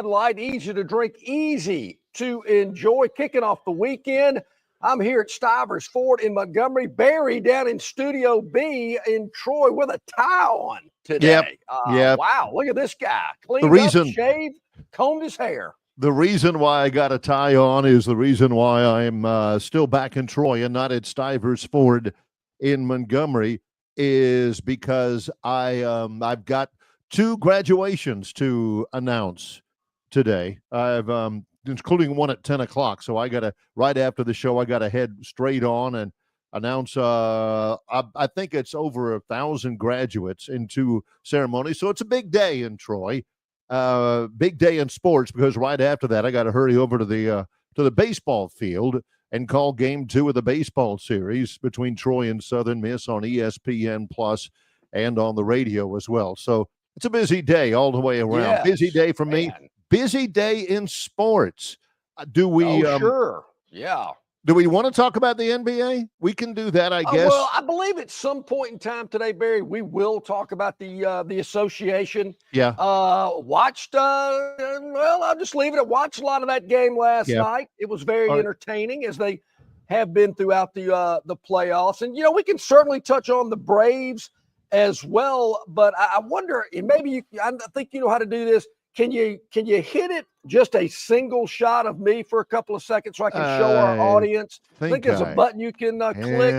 Light, easy to drink, easy to enjoy. Kicking off the weekend, I'm here at Stivers Ford in Montgomery. Barry down in Studio B in Troy with a tie on today. Yep. Wow, look at this guy. Cleaned up, shaved, combed his hair. The reason why I got a tie on is the reason why I'm still back in Troy and not at Stivers Ford in Montgomery is because I've got 2 graduations to announce today. I've including one at 10 o'clock. So I got to, right after the show, I got to head straight on and announce, I think it's over 1,000 graduates in 2 ceremonies. So it's a big day in Troy, big day in sports, because right after that, I got to hurry over to the baseball field and call game 2 of the baseball series between Troy and Southern Miss on ESPN Plus and on the radio as well. So it's a busy day all the way around. Yes, busy day for me. Busy day in sports. Do we? Sure. Yeah. Do we want to talk about the NBA? We can do that, I guess. Well, I believe at some point in time today, Barry, we will talk about the association. Yeah. Watched. Well, I'll just leave it at watched a lot of that game last night. It was very entertaining, as they have been throughout the playoffs. And we can certainly touch on the Braves as well. But I wonder, and maybe I think you know how to do this. Can you hit it just a single shot of me for a couple of seconds so I can show our audience? I think there's a button you can click.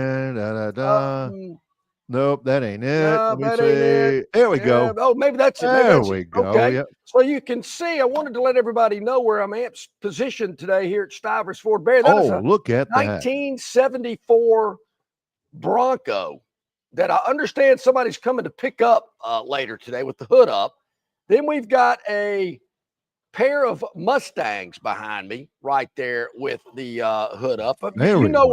Nope, that ain't it. No, that ain't it. There we go. Oh, maybe that's it. There we go. Okay. Yep. So you can see, I wanted to let everybody know where I'm positioned today here at Stivers Ford. Barry, that is a look at 1974 Bronco that I understand somebody's coming to pick up later today with the hood up. Then we've got a pair of Mustangs behind me right there with the hood up. You know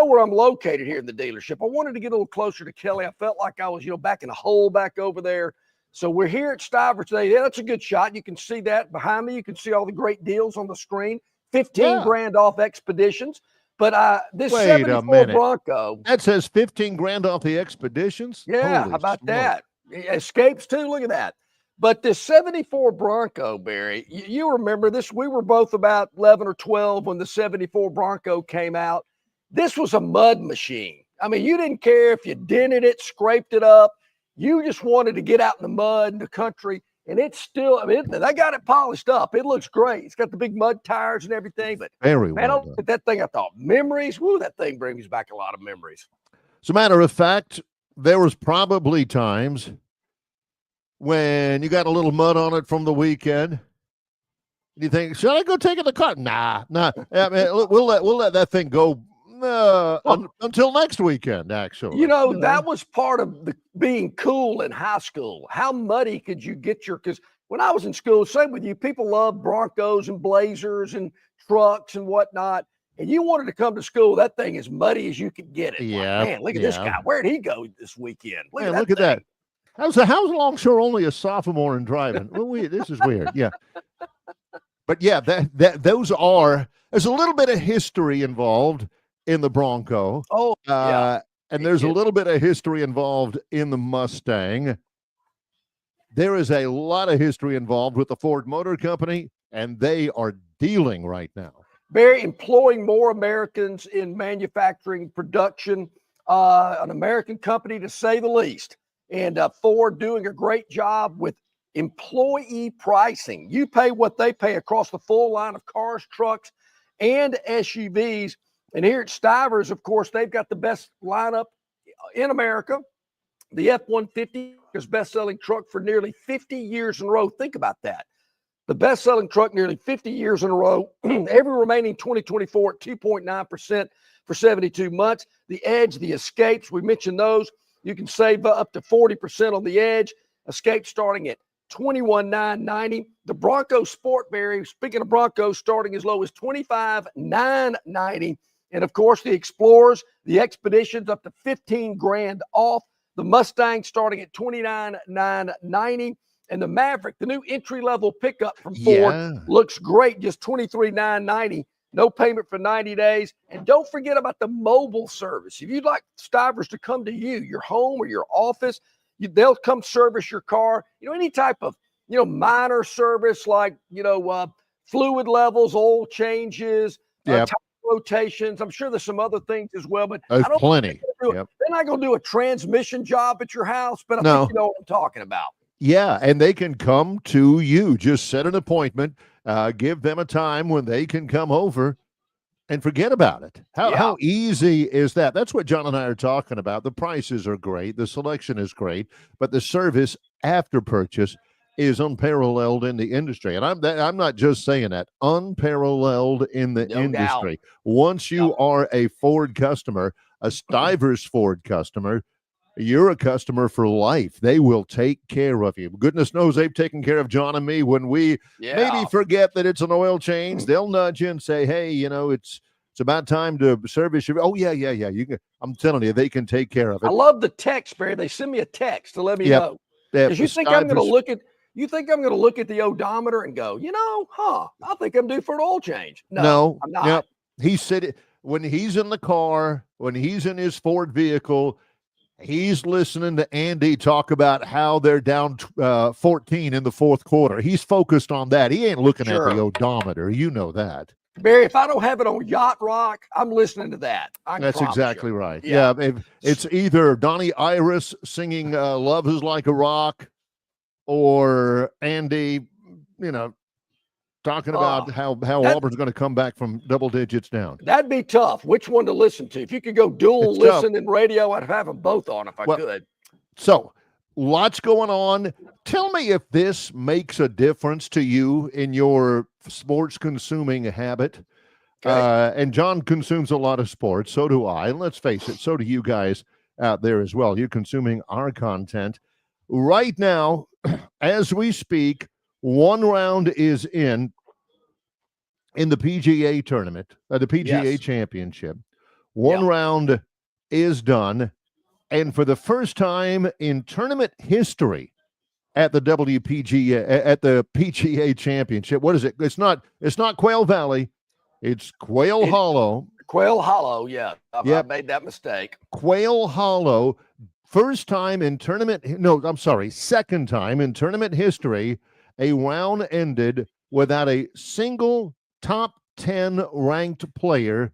where I'm located here in the dealership. I wanted to get a little closer to Kelly. I felt like I was, back in a hole back over there. So we're here at Stivers today. Yeah, that's a good shot. You can see that behind me. You can see all the great deals on the screen. 15 grand off Expeditions. But this 74 Bronco. That says 15 grand off the Expeditions? Yeah, how about that? Escapes too. Look at that. But this 74 Bronco, Barry, you remember this. We were both about 11 or 12 when the 74 Bronco came out. This was a mud machine. I mean, you didn't care if you dented it, scraped it up. You just wanted to get out in the mud in the country. And it's still, they got it polished up. It looks great. It's got the big mud tires and everything. But I look at that thing, I thought, memories. Woo, that thing brings back a lot of memories. As a matter of fact, there was probably times when you got a little mud on it from the weekend, you think, should I go take it to the car? Nah. I mean, we'll let that thing go until next weekend, actually. That was part of being cool in high school. How muddy could you get because when I was in school, same with you, people loved Broncos and Blazers and trucks and whatnot. And you wanted to come to school, that thing as muddy as you could get it. Yeah. Like, man, look at this guy. Where'd he go this weekend? Look at that. How's Longshore only a sophomore in driving? This is weird. Yeah. But yeah, there's a little bit of history involved in the Bronco. And there's a little bit of history involved in the Mustang. There is a lot of history involved with the Ford Motor Company, and they are dealing right now. Barry, employing more Americans in manufacturing production, an American company to say the least. And Ford doing a great job with employee pricing. You pay what they pay across the full line of cars, trucks, and SUVs. And here at Stivers, of course, they've got the best lineup in America. The F-150 is best-selling truck for nearly 50 years in a row. Think about that. The best-selling truck nearly 50 years in a row. Every remaining 2024 at 2.9% for 72 months. The Edge, the Escapes, we mentioned those. You can save up to 40% on the Edge. Escape starting at $21,990. The Bronco Sport, Barry, speaking of Broncos, starting as low as $25,990. And, of course, the Explorers, the Expeditions, up to 15 grand off. The Mustang starting at $29,990. And the Maverick, the new entry-level pickup from Ford, looks great, just $23,990. No payment for 90 days. And don't forget about the mobile service. If you'd like Stivers to come to you, your home or your office, they'll come service your car. Any type of minor service like, fluid levels, oil changes, Yeah, tire rotations. I'm sure there's some other things as well, but there's I don't plenty. they're not going to do a transmission job at your house, but I No. think you know what I'm talking about. Yeah, and they can come to you. Just set an appointment, give them a time when they can come over and forget about it. How easy is that? That's what John and I are talking about. The prices are great. The selection is great, but the service after purchase is unparalleled in the industry. And I'm not just saying that, unparalleled in the No industry. doubt. Once you are a Ford customer, a Stivers Ford customer, you're a customer for life. They will take care of you. Goodness knows they've taken care of John and me when we maybe forget that it's an oil change. They'll nudge you and say, hey, it's about time to service your. Oh, yeah. You can, I'm telling you, they can take care of it. I love the text, Barry. They send me a text to let me know. Because you think I'm going to look at the odometer and go, I think I'm due for an oil change. No, I'm not. Yep. He said when he's in the car, when he's in his Ford vehicle, he's listening to Andy talk about how they're down 14 in the fourth quarter. He's focused on that. He ain't looking at the odometer. You know that. Barry, if I don't have it on Yacht Rock, I'm listening to that. That's exactly right. Yeah. It's either Donnie Iris singing Love is Like a Rock or Andy, talking about how Auburn's going to come back from double digits down. That'd be tough. Which one to listen to? If you could go dual listen in radio, I'd have them both on if I could. So lots going on. Tell me if this makes a difference to you in your sports consuming habit. Okay. And John consumes a lot of sports. So do I. And let's face it, so do you guys out there as well. You're consuming our content. Right now, as we speak, one round is in the PGA tournament, the PGA championship. One round is done. And for the first time in tournament history at the PGA championship, what is it? It's not Quail Valley. It's Quail Hollow. Quail Hollow, yeah. I made that mistake. Quail Hollow, second time in tournament history, a round ended without a single top 10 ranked player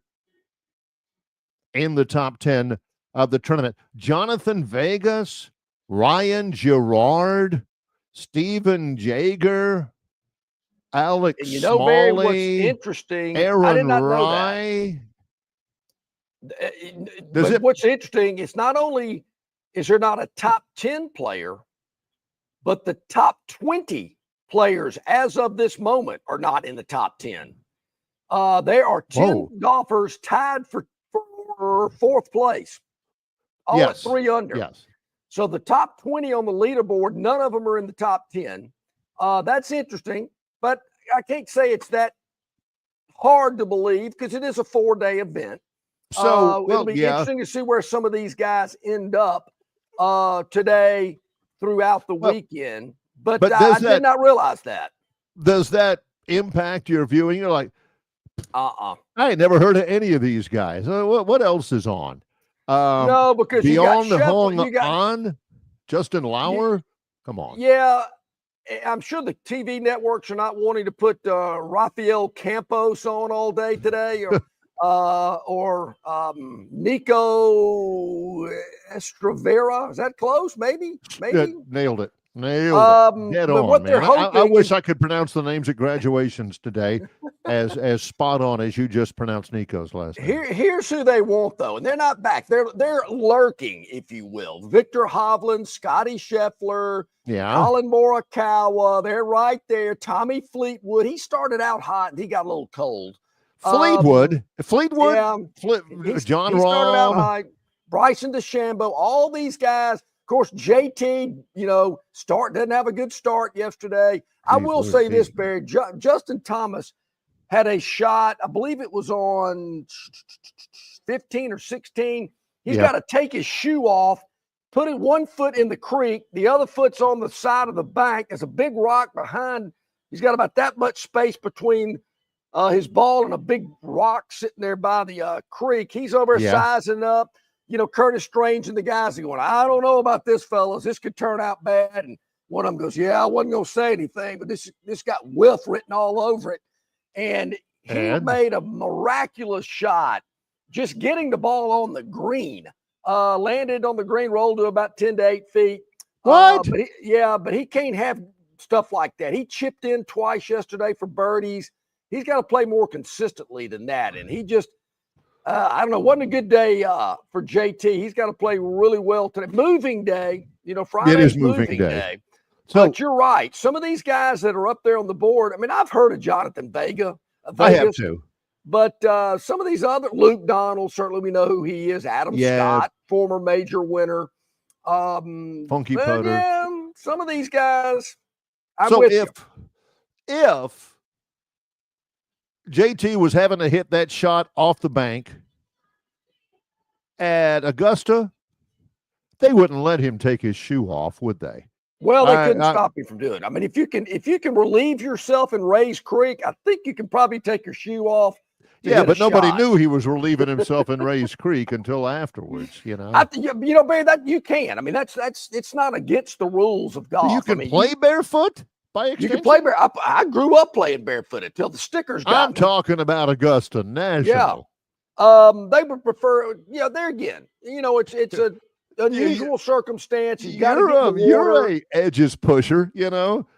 in the top 10 of the tournament. Jonathan Vegas, Ryan Gerard, Steven Jaeger, Alex Smalley, Barry, what's interesting, Aaron I did not Rye. know that. What's interesting is not only is there not a top 10 player, but the top 20 players as of this moment are not in the top 10. There are 10 golfers tied for fourth place, all at 3 under. Yes. So the top 20 on the leaderboard, none of them are in the top 10. That's interesting, but I can't say it's that hard to believe because it is a 4-day event. So it'll be interesting to see where some of these guys end up today throughout the weekend. But I did not realize that. Does that impact your viewing? You're like, I ain't never heard of any of these guys. What else is on? No, because Beyond you got on Justin Lauer. Come on. Yeah, I'm sure the TV networks are not wanting to put Rafael Campos on all day today, or Nico Estravera. Is that close? Maybe. Nailed it. Get on, what man. they're hoping I wish I could pronounce the names at graduations today as spot on as you just pronounced Nico's last name. Here's who they want, though, and they're not back. They're lurking, if you will. Victor Hovland, Scotty Scheffler, Colin Morikawa. They're right there. Tommy Fleetwood. He started out hot and he got a little cold. Fleetwood. Yeah, John he started out Rahm. high. Bryson DeChambeau. All these guys. Of course, JT, doesn't have a good start yesterday. I will say this, Barry. Justin Thomas had a shot. I believe it was on 15 or 16. He's got to take his shoe off, put it 1 foot in the creek. The other foot's on the side of the bank. There's a big rock behind. He's got about that much space between his ball and a big rock sitting there by the creek. He's over there sizing up. Curtis Strange and the guys are going, I don't know about this, fellas. This could turn out bad. And One of them goes, yeah, I wasn't going to say anything, but this got whiff written all over it. And he made a miraculous shot, just getting the ball on the green. Landed on the green, rolled to about 10 to 8 feet. What? But he can't have stuff like that. He chipped in twice yesterday for birdies. He's got to play more consistently than that. And he just, I don't know, wasn't a good day for JT. He's got to play really well today. Moving day, Friday is moving day. So, but you're right. Some of these guys that are up there on the board, I mean, I've heard of Jonathan Vegas. I have too. But some of these other, Luke Donald, certainly we know who he is. Adam Scott, former major winner. Funky putter. Yeah, some of these guys. If JT was having to hit that shot off the bank at Augusta, they wouldn't let him take his shoe off, would they? Well, they couldn't stop him from doing it. I mean, if you can relieve yourself in Rays Creek, I think you can probably take your shoe off. Yeah, but nobody knew he was relieving himself in Rays Creek until afterwards. Barry, that you can. I mean, it's not against the rules of golf. You can play barefoot by extension. You can play barefoot. I grew up playing barefoot until the stickers got I'm talking about Augusta National. Yeah, they would prefer. There again, it's a unusual circumstance. You're a edges pusher. You will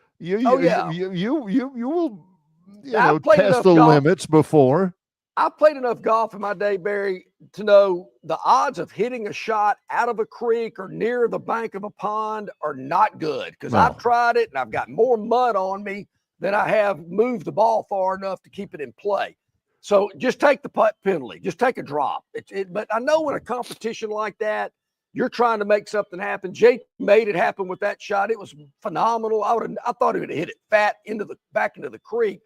test the limits before. I've played enough golf in my day, Barry, to know the odds of hitting a shot out of a creek or near the bank of a pond are not good, because I've tried it and I've got more mud on me than I have moved the ball far enough to keep it in play. So just take the putt penalty, just take a drop. But I know in a competition like that, you're trying to make something happen. Jake made it happen with that shot. It was phenomenal. I thought he would have hit it back into the creek.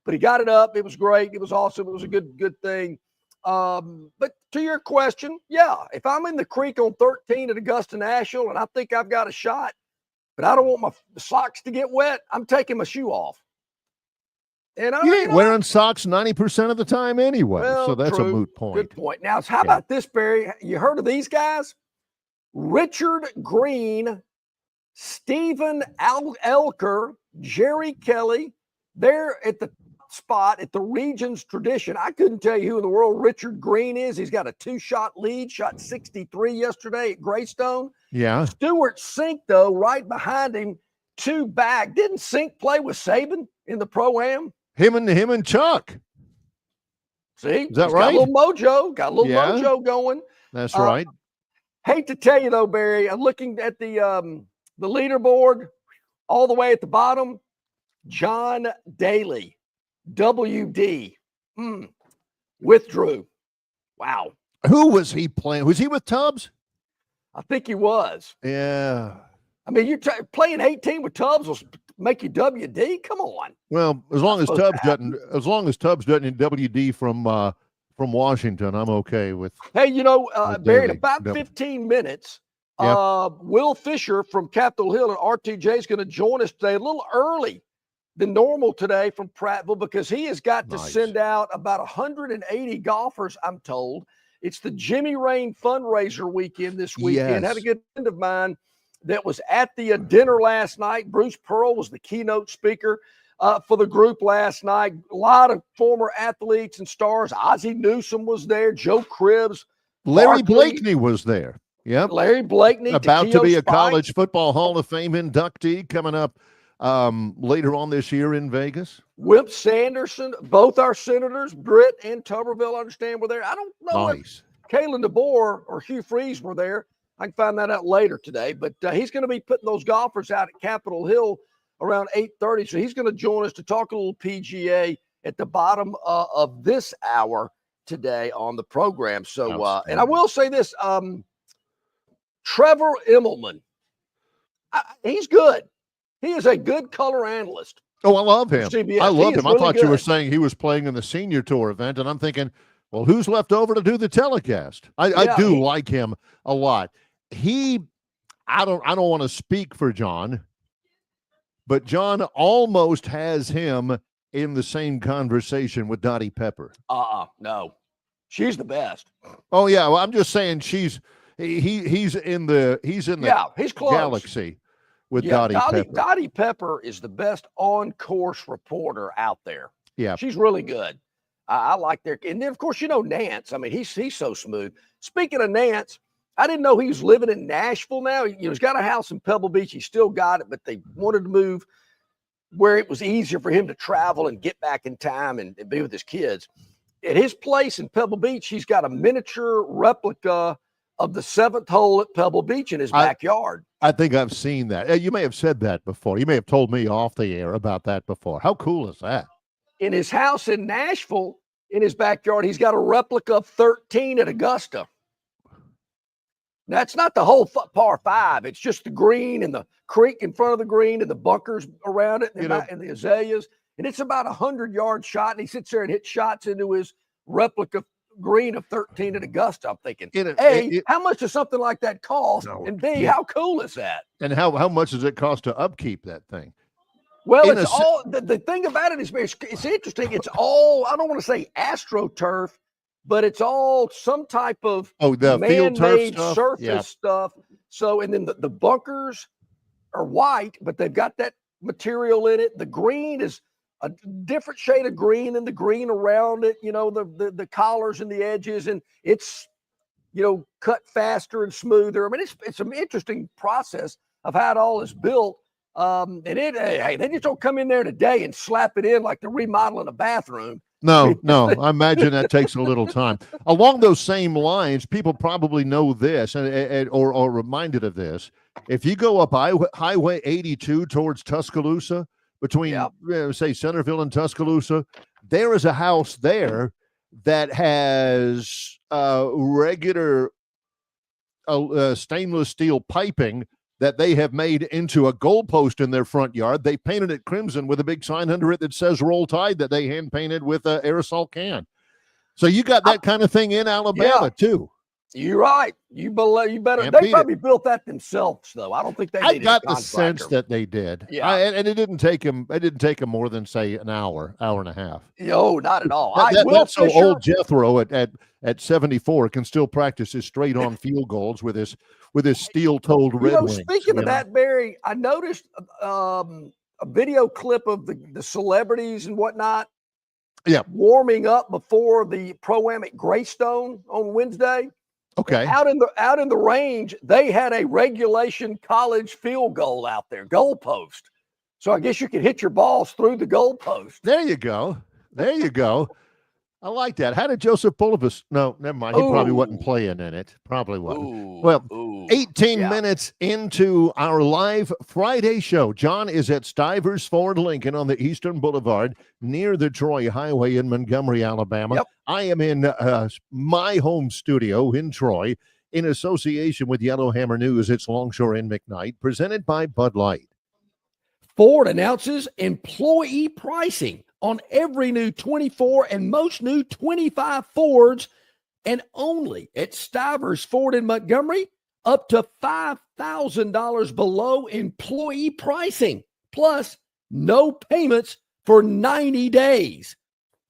But he got it up. It was great. It was awesome. It was a good thing. But to your question, if I'm in the creek on 13 at Augusta National and I think I've got a shot, but I don't want my socks to get wet, I'm taking my shoe off. And you ain't wearing socks 90% of the time anyway. Well, so that's a moot point. Good point. Now, how about this, Barry? You heard of these guys? Richard Green, Stephen Elker, Jerry Kelly. They're at the spot at the region's tradition. I couldn't tell you who in the world Richard Green is. He's got a 2-shot lead, shot 63 yesterday at Greystone. Yeah. Stuart Sink, though, right behind him, 2 back. Didn't Sink play with Saban in the Pro-Am? Him and Chuck. See? Is that right? Got a little mojo going. That's right. Hate to tell you, though, Barry, I'm looking at the leaderboard all the way at the bottom. John Daly, WD, withdrew. Wow. Who was he playing? Was he with Tubbs? I think he was. Yeah. I mean, playing 18 with Tubbs will make you WD. Come on. Well, as long as Tubbs doesn't WD from Washington, I'm okay with. Hey, Barry, in about 15 minutes, Will Fisher from Capitol Hill and RTJ is going to join us today a little early than normal today from Prattville, because he has got to send out about 180 golfers, I'm told. It's the Jimmy Rain fundraiser weekend this weekend. Yes. Had a good friend of mine that was at the dinner last night. Bruce Pearl was the keynote speaker for the group last night. A lot of former athletes and stars. Ozzie Newsome was there. Joe Cribbs. Larry Blakeney was there. Yep. Larry Blakeney. About to be a College Football Hall of Fame inductee coming up later on this year in Vegas. Wimp Sanderson, both our senators, Britt and Tuberville, I understand, were there. I don't know if Kalen DeBoer or Hugh Freeze were there. I can find that out later today. But he's going to be putting those golfers out at Capitol Hill around 8:30. So he's going to join us to talk a little PGA at the bottom of this hour today on the program. So, and I will say this, Trevor Immelman, he's good. He is a good color analyst. Oh, I love him. I love him. I thought you were saying he was playing in the senior tour event, and I'm thinking, well, who's left over to do the telecast? I do like him a lot. I don't want to speak for John, but John almost has him in the same conversation with Dottie Pepper. No. She's the best. Oh yeah, well, I'm just saying he's in the he's close. galaxy with Dottie Pepper. Dottie Pepper is the best on-course reporter out there. Yeah. She's really good. I like their – and then, of course, Nance. I mean, he's so smooth. Speaking of Nance, I didn't know he was living in Nashville now. He's got a house in Pebble Beach. He's still got it, but they wanted to move where it was easier for him to travel and get back in time and be with his kids. At his place in Pebble Beach, he's got a miniature replica of the 7th hole at Pebble Beach in his backyard. I think I've seen that. You may have said that before. You may have told me off the air about that before. How cool is that? In his house in Nashville, in his backyard, he's got a replica of 13 at Augusta. That's not the whole par 5. It's just the green and the creek in front of the green and the bunkers around it and the azaleas. And it's about 100-yard shot. And he sits there and hits shots into his replica green of 13 at Augusta. I'm thinking, how much does something like that cost? No, and B, how cool is that? And how much does it cost to upkeep that thing? Well, it's all the thing about it is it's interesting. It's all, I don't want to say AstroTurf, but it's all some type of the man-made surface stuff. So, and then the bunkers are white, but they've got that material in it. The green is a different shade of green than the green around it, the collars and the edges, and it's, cut faster and smoother. I mean, it's an interesting process of how it all is built. And they just don't come in there today and slap it in like they're remodeling a bathroom. No, I imagine that takes a little time. Along those same lines, people probably know this or reminded of this. If you go up Highway 82 towards Tuscaloosa, between, say, Centerville and Tuscaloosa, there is a house there that has regular stainless steel piping that they have made into a goalpost in their front yard. They painted it crimson with a big sign under it that says Roll Tide that they hand painted with an aerosol can. So you got that kind of thing in Alabama too. You're right. You better. They probably built that themselves, though. I don't think they. I got the sense that they did. Yeah, and it didn't take them. It didn't take them more than say an hour and a half. No, not at all. So old Jethro at 74 can still practice his straight on field goals with his steel-toed Red Wings. Speaking of that, Barry, I noticed a video clip of the celebrities and whatnot. Yeah, warming up before the Pro-Am at Greystone on Wednesday. Okay. Out in the range, they had a regulation college field goal out there, goal post. So I guess you could hit your balls through the goal post. There you go. I like that. How did Joseph Bulivus? No, never mind. He probably wasn't playing in it. Probably wasn't. 18 minutes into our live Friday show. John is at Stivers Ford Lincoln on the Eastern Boulevard near the Troy Highway in Montgomery, Alabama. Yep. I am in my home studio in Troy in association with Yellowhammer News. It's Longshore McKnight, presented by Bud Light. Ford announces employee pricing on every new 24 and most new 25 Fords, and only at Stivers Ford in Montgomery, up to $5,000 below employee pricing, plus no payments for 90 days.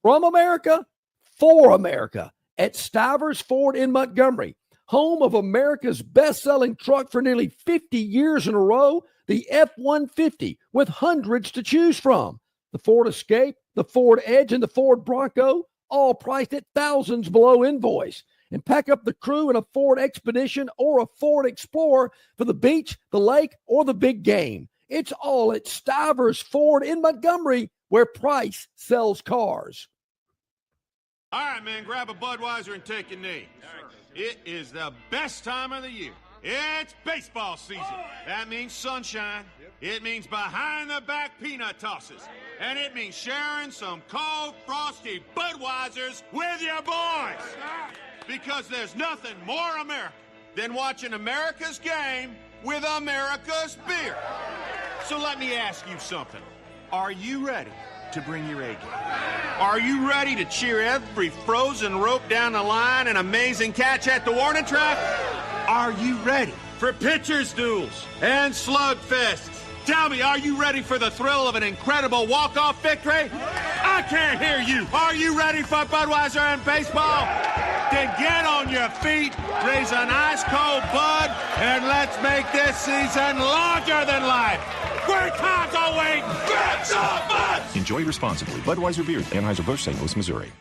From America, for America, at Stivers Ford in Montgomery, home of America's best-selling truck for nearly 50 years in a row, the F-150, with hundreds to choose from. The Ford Escape, the Ford Edge, and the Ford Bronco, all priced at thousands below invoice. And pack up the crew in a Ford Expedition or a Ford Explorer for the beach, the lake, or the big game. It's all at Stivers Ford in Montgomery, where price sells cars. All right, man, grab a Budweiser and take a knee. It is the best time of the year. It's baseball season. That means sunshine. It means behind-the-back peanut tosses. And it means sharing some cold, frosty Budweisers with your boys. Because there's nothing more American than watching America's game with America's beer. So let me ask you something. Are you ready to bring your A game? Are you ready to cheer every frozen rope down the line and amazing catch at the warning track? Are you ready for pitchers' duels and slugfests? Tell me, are you ready for the thrill of an incredible walk-off victory? I can't hear you. Are you ready for Budweiser and baseball? Then get on your feet, raise an ice cold Bud, and let's make this season larger than life. Great times await. Get some Bud! Enjoy responsibly. Budweiser Beer, Anheuser-Busch, St. Louis, Missouri.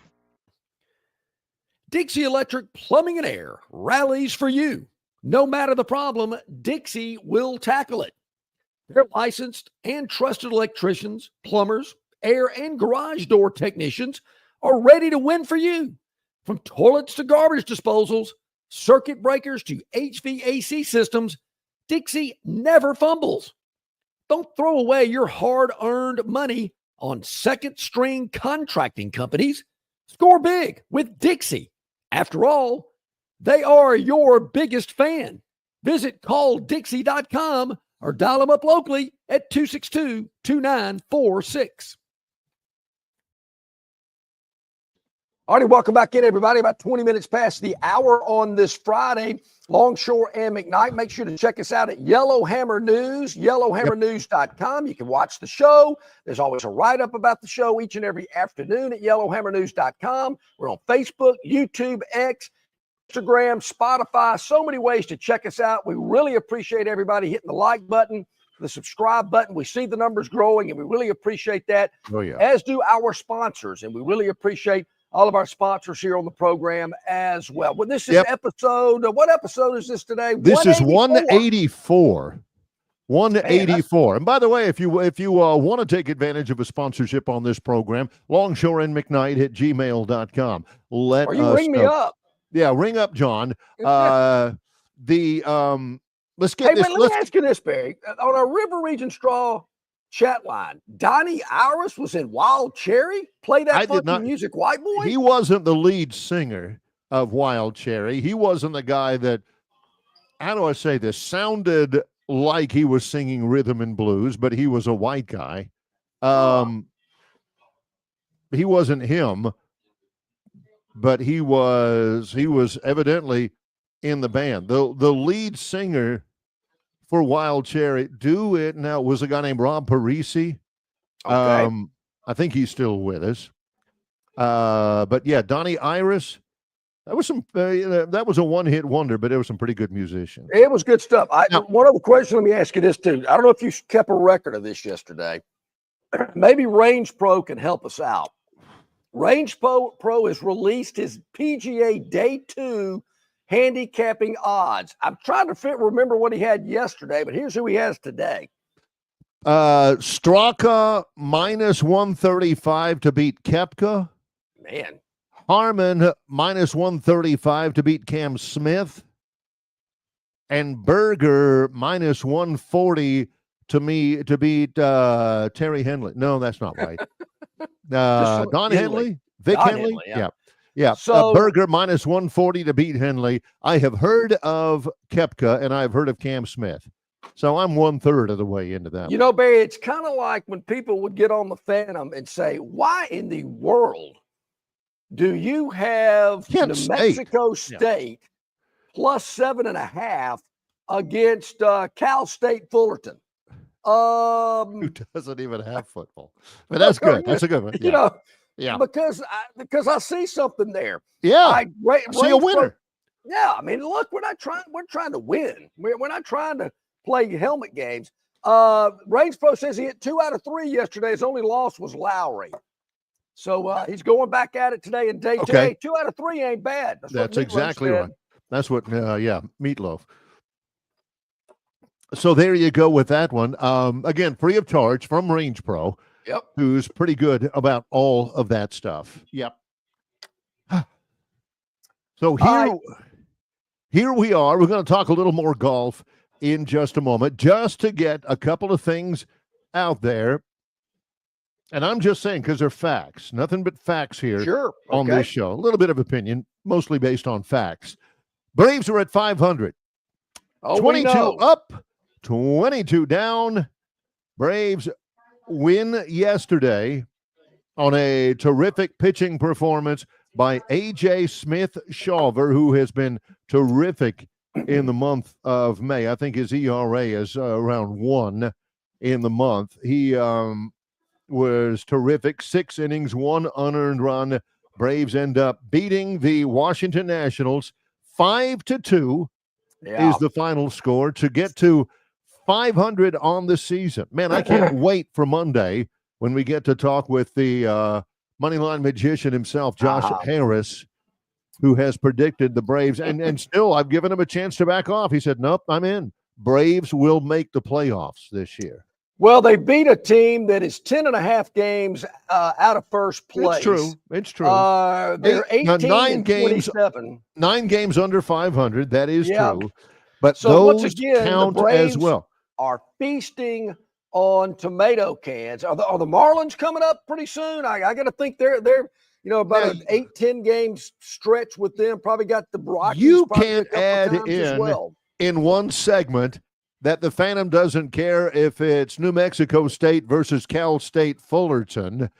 Dixie Electric Plumbing and Air rallies for you. No matter the problem, Dixie will tackle it. They're licensed and trusted electricians, plumbers, air and garage door technicians are ready to win for you. From toilets to garbage disposals, circuit breakers to HVAC systems, Dixie never fumbles. Don't throw away your hard-earned money on second-string contracting companies. Score big with Dixie. After all, they are your biggest fan. Visit calldixie.com or dial them up locally at 262-2946. All right, welcome back in, everybody. About 20 minutes past the hour on this Friday. Longshore and McKnight. Make sure to check us out at Yellowhammer News, yellowhammernews.com. You can watch the show. There's always a write-up about the show each and every afternoon at yellowhammernews.com. We're on Facebook, YouTube, X, Instagram, Spotify, so many ways to check us out. We really appreciate everybody hitting the like button, the subscribe button. We see the numbers growing, and we really appreciate that, as do our sponsors, and we really appreciate all of our sponsors here on the program as well. Well, this is episode, what episode is this today? This is 184. 184. And by the way, if you want to take advantage of a sponsorship on this program, Longshore and McKnight at gmail.com. Or you ring me up. Yeah, ring up John. Let's get this. Let me ask you this, Barry. On our River Region Straw chat line, Donnie Iris was in Wild Cherry? Play that fucking music, white boy? He wasn't the lead singer of Wild Cherry. He wasn't the guy that, how do I say this, sounded like he was singing rhythm and blues, but he was a white guy. He wasn't him, but he was evidently in the band. The lead singer for Wild Cherry, was a guy named Rob Parisi. Okay. I think he's still with us. But yeah, Donnie Iris, that was that was a one-hit wonder, but it was some pretty good musicians. It was good stuff. One other question, let me ask you this too. I don't know if you kept a record of this yesterday. Maybe Range Pro can help us out. Range Pro has released his PGA Day 2 handicapping odds. I'm trying to remember what he had yesterday, but here's who he has today. Straka minus 135 to beat Koepka. Man. Harmon minus 135 to beat Cam Smith. And Berger minus 140 to beat Terry Henley. No, that's not right. Don Henley? Vic Henley? Yeah. So Berger minus 140 to beat Henley. I have heard of Koepka and I've heard of Cam Smith. So I'm 1/3 of the way into that. You know, Barry, it's kind of like when people would get on the Phantom and say, why in the world do you have New Mexico State plus 7.5 against Cal State Fullerton? Who doesn't even have football? But that's good. That's a good one. Yeah. Because I see something there. Yeah. I see a winner. Yeah. I mean, look, we're trying to win. We're not trying to play helmet games. Range Pro says he hit 2 out of 3 yesterday. His only loss was Lowry. So he's going back at it today in day 2. Hey, 2 out of 3 ain't bad. That's exactly right. That's what, Meatloaf. So there you go with that one. Again, free of charge from Range Pro. Yep. Who's pretty good about all of that stuff. Yep. So here we are. We're going to talk a little more golf in just a moment, just to get a couple of things out there. And I'm just saying, because they're facts, nothing but facts here on this show. A little bit of opinion, mostly based on facts. Braves are at 500. 22 up, 22 down. Braves win yesterday on a terrific pitching performance by A.J. Smith-Shawver, who has been terrific in the month of May. I think his ERA is around 1 in the month. He was terrific. 6 innings, 1 unearned run. Braves end up beating the Washington Nationals 5-2 is the final score to get to 500 on the season. Man, I can't wait for Monday when we get to talk with the Moneyline magician himself, Josh Harris, who has predicted the Braves. And still, I've given him a chance to back off. He said, nope, I'm in. Braves will make the playoffs this year. Well, they beat a team that is 10.5 games out of first place. It's true. They're 18 9 games, 27. 9 games under 500. That is true. But so those once again, count the Braves as well. Are feasting on tomato cans. Are the Marlins coming up pretty soon? I got to think they're about an 8-10 games stretch with them. Probably got the Rockies. You can't add in one segment that the Phantom doesn't care if it's New Mexico State versus Cal State Fullerton.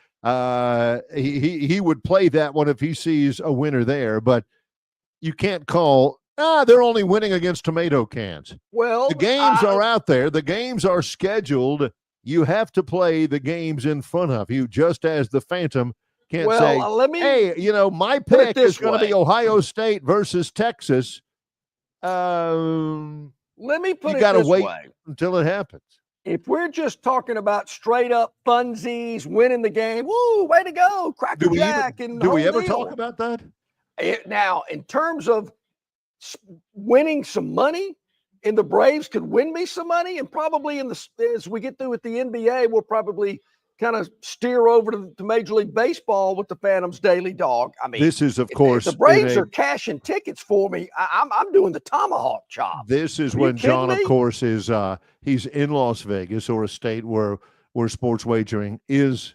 He would play that one if he sees a winner there, but you can't call. They're only winning against tomato cans. Well, the games are out there. The games are scheduled. You have to play the games in front of you, just as the Phantom can't say, hey, my pick is going to be Ohio State versus Texas. Let me put you it gotta this wait way. until it happens. If we're just talking about straight up funsies, winning the game, woo, way to go, Cracker Jack. Do we ever talk about that? Now, in terms of winning some money, and the Braves could win me some money, and probably as we get through with the NBA, we'll probably kind of steer over to Major League Baseball with the Phantom's daily dog. I mean, this is, of course, if the Braves are cashing tickets for me, I'm doing the tomahawk chop. This is when John, of course, is he's in Las Vegas, or a state where sports wagering is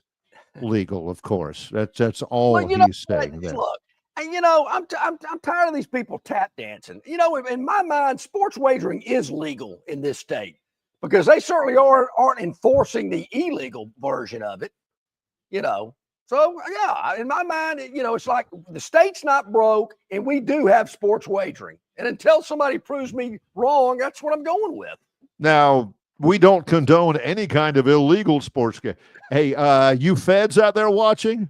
legal. Of course, that's all he's saying there. Look, and I'm tired of these people tap dancing. In my mind, sports wagering is legal in this state, because they certainly aren't enforcing the illegal version of it, So, in my mind, it's like the state's not broke, and we do have sports wagering. And until somebody proves me wrong, that's what I'm going with. Now, we don't condone any kind of illegal sports game. Hey, you feds out there watching?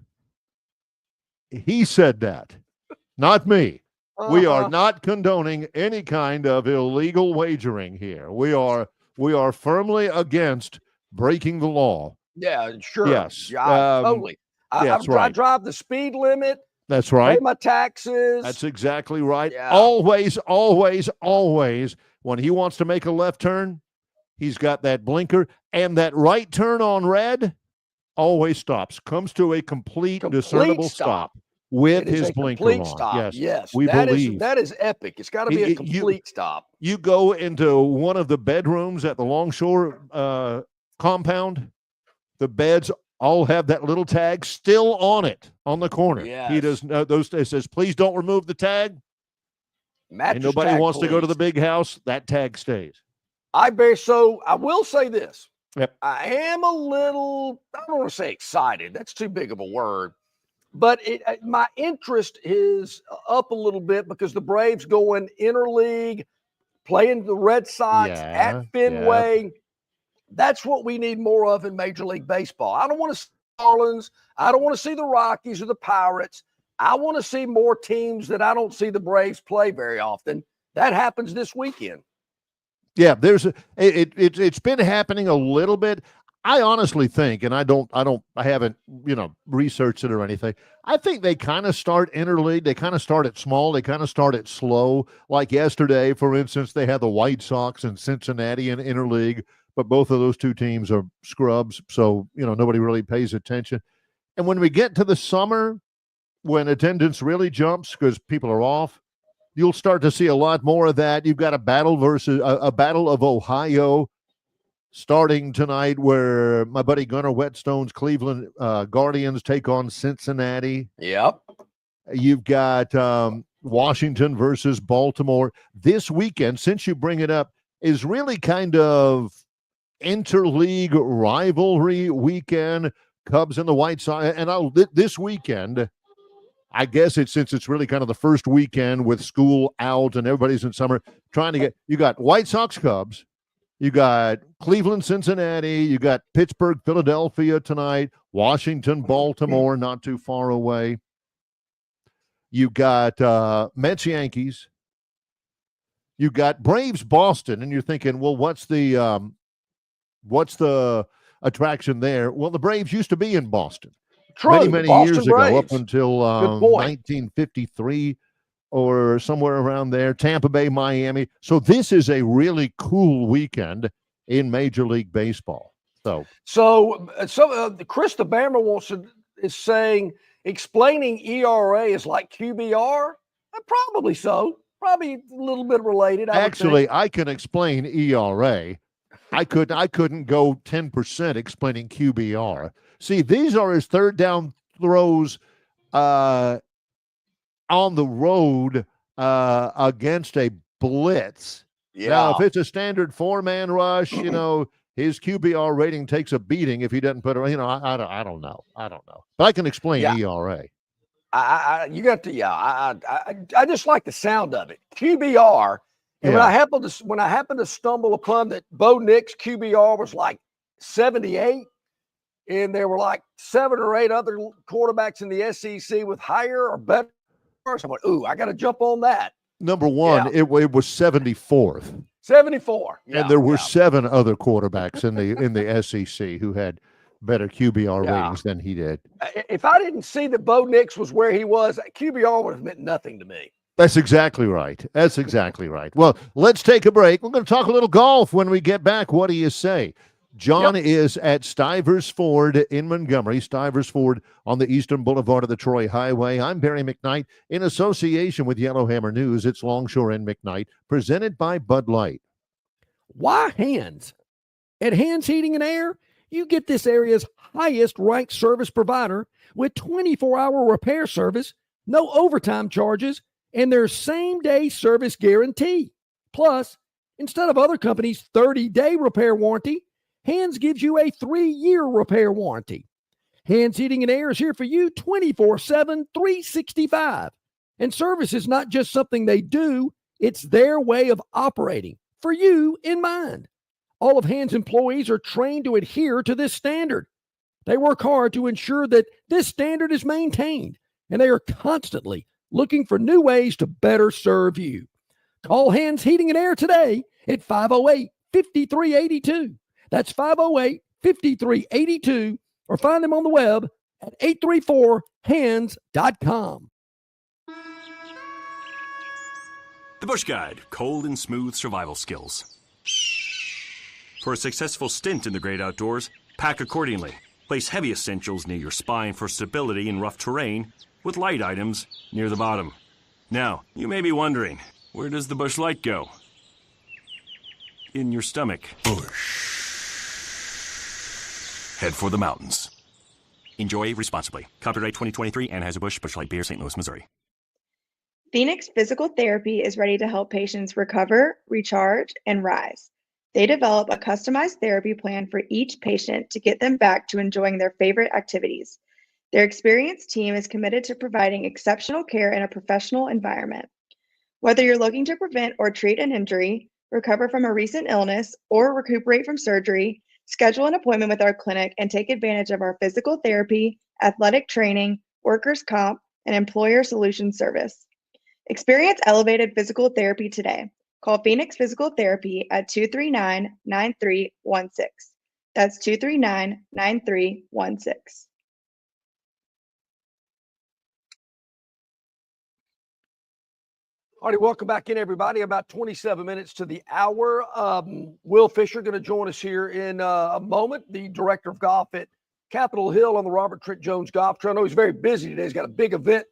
He said that, not me. We are not condoning any kind of illegal wagering here. We are firmly against breaking the law. Yeah, sure. Yes. Yeah, totally. I drive the speed limit. That's right. Pay my taxes. That's exactly right. Yeah. Always, always, always, when he wants to make a left turn, he's got that blinker, and that right turn on red always stops. Comes to a complete discernible stop. With his blinker on. Stop. Yes, we believe. That is epic. It's got to be a complete stop. You go into one of the bedrooms at the Longshore compound, the beds all have that little tag still on it on the corner. Yes. He does those. It says, please don't remove the tag. And nobody wants to go to the big house. That tag stays. So I will say this. Yep. I am a little, I don't want to say excited. That's too big of a word. But my interest is up a little bit because the Braves going interleague, playing the Red Sox at Fenway. Yeah. That's what we need more of in Major League Baseball. I don't want to see the Marlins. I don't want to see the Rockies or the Pirates. I want to see more teams that I don't see the Braves play very often. That happens this weekend. Yeah, it's been happening a little bit. I honestly think, and I haven't, researched it or anything. I think they kind of start interleague. They kind of start it small. They kind of start it slow. Like yesterday, for instance, they had the White Sox and Cincinnati in interleague, but both of those two teams are scrubs. So, nobody really pays attention. And when we get to the summer, when attendance really jumps because people are off, you'll start to see a lot more of that. You've got a battle of Ohio starting tonight, where my buddy Gunnar Whetstone's Cleveland Guardians take on Cincinnati. Yep. You've got Washington versus Baltimore. This weekend, since you bring it up, is really kind of interleague rivalry weekend. Cubs and the White Sox. And this weekend, I guess since it's really kind of the first weekend with school out and everybody's in summer, trying to you got White Sox Cubs, You got Cleveland, Cincinnati. You got Pittsburgh, Philadelphia tonight. Washington, Baltimore, not too far away. You got Mets, Yankees. You got Braves, Boston, and you're thinking, well, what's the attraction there? Well, the Braves used to be in Boston many years ago, up until 1953 or somewhere around there. Tampa Bay, Miami. So this is a really cool weekend in Major League Baseball. So Chris the Bammer is saying explaining ERA is like QBR. Probably so. Probably a little bit related. Actually, I can explain ERA. I couldn't go 10% explaining QBR. See, these are his third down throws on the road against a blitz. Yeah. Now, if it's a standard 4-man rush, his QBR rating takes a beating if he doesn't put it. I don't know. But I can explain ERA. I just like the sound of it. QBR. And when I happened to stumble upon that Bo Nix QBR was like 78, and there were like 7 or 8 other quarterbacks in the SEC with higher or better. So I'm like, ooh, I got to jump on that. Number one, it was 74th. 74. Yeah, and there were 7 other quarterbacks in the SEC who had better QBR ratings than he did. If I didn't see that Bo Nix was where he was, QBR would have meant nothing to me. That's exactly right. Well, let's take a break. We're going to talk a little golf when we get back. What do you say? John is at Stivers Ford in Montgomery. Stivers Ford on the Eastern Boulevard of the Troy Highway. I'm Barry McKnight in association with Yellowhammer News. It's Longshore and McKnight, presented by Bud Light. Why Hands? At Hands Heating and Air, you get this area's highest ranked service provider with 24-hour repair service, no overtime charges, and their same-day service guarantee. Plus, instead of other companies' 30-day repair warranty, Hands gives you a 3-year repair warranty. Hands Heating and Air is here for you 24/7, 365. And service is not just something they do, it's their way of operating, for you in mind. All of Hands employees are trained to adhere to this standard. They work hard to ensure that this standard is maintained, and they are constantly looking for new ways to better serve you. Call Hands Heating and Air today at 508-5382. That's 508-5382, or find them on the web at 834hands.com. The Bush Guide, cold and smooth survival skills. For a successful stint in the great outdoors, pack accordingly. Place heavy essentials near your spine for stability in rough terrain, with light items near the bottom. Now, you may be wondering, where does the Bush Light go? In your stomach. Bush. Head for the mountains. Enjoy responsibly. Copyright 2023, Anheuser-Busch, Bush Light Beer, St. Louis, Missouri. Phoenix Physical Therapy is ready to help patients recover, recharge, and rise. They develop a customized therapy plan for each patient to get them back to enjoying their favorite activities. Their experienced team is committed to providing exceptional care in a professional environment. Whether you're looking to prevent or treat an injury, recover from a recent illness, or recuperate from surgery, schedule an appointment with our clinic and take advantage of our physical therapy, athletic training, workers' comp, and employer solutions service. Experience elevated physical therapy today. Call Phoenix Physical Therapy at 239-9316. That's 239-9316. All right, welcome back in, everybody. About 27 minutes to the hour. Will Fisher going to join us here in a moment, the director of golf at Capitol Hill on the Robert Trent Jones Golf Trail. I know he's very busy today. He's got a big event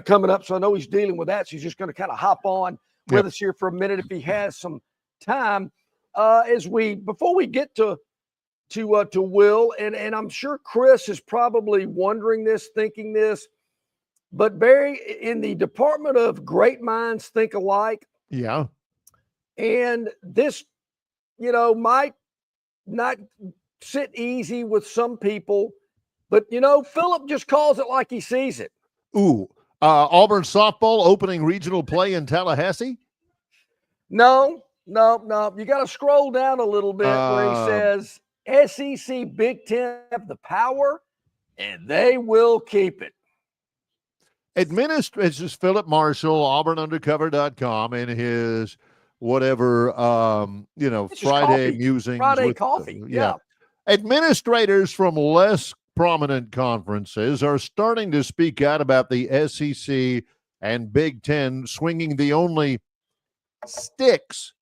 coming up, so I know he's dealing with that. So he's just going to kind of hop on with us here for a minute if he has some time. Before we get to Will, and I'm sure Chris is probably wondering this, thinking this. But Barry, in the department of great minds think alike. Yeah. And this, might not sit easy with some people, but Philip just calls it like he sees it. Ooh, Auburn softball opening regional play in Tallahassee? No, Nope. You got to scroll down a little bit where he says SEC, Big Ten have the power, and they will keep it. This is Philip Marshall, AuburnUndercover.com, and his whatever, Friday coffee. musings. Friday coffee. Yeah. Administrators from less prominent conferences are starting to speak out about the SEC and Big Ten swinging the only sticks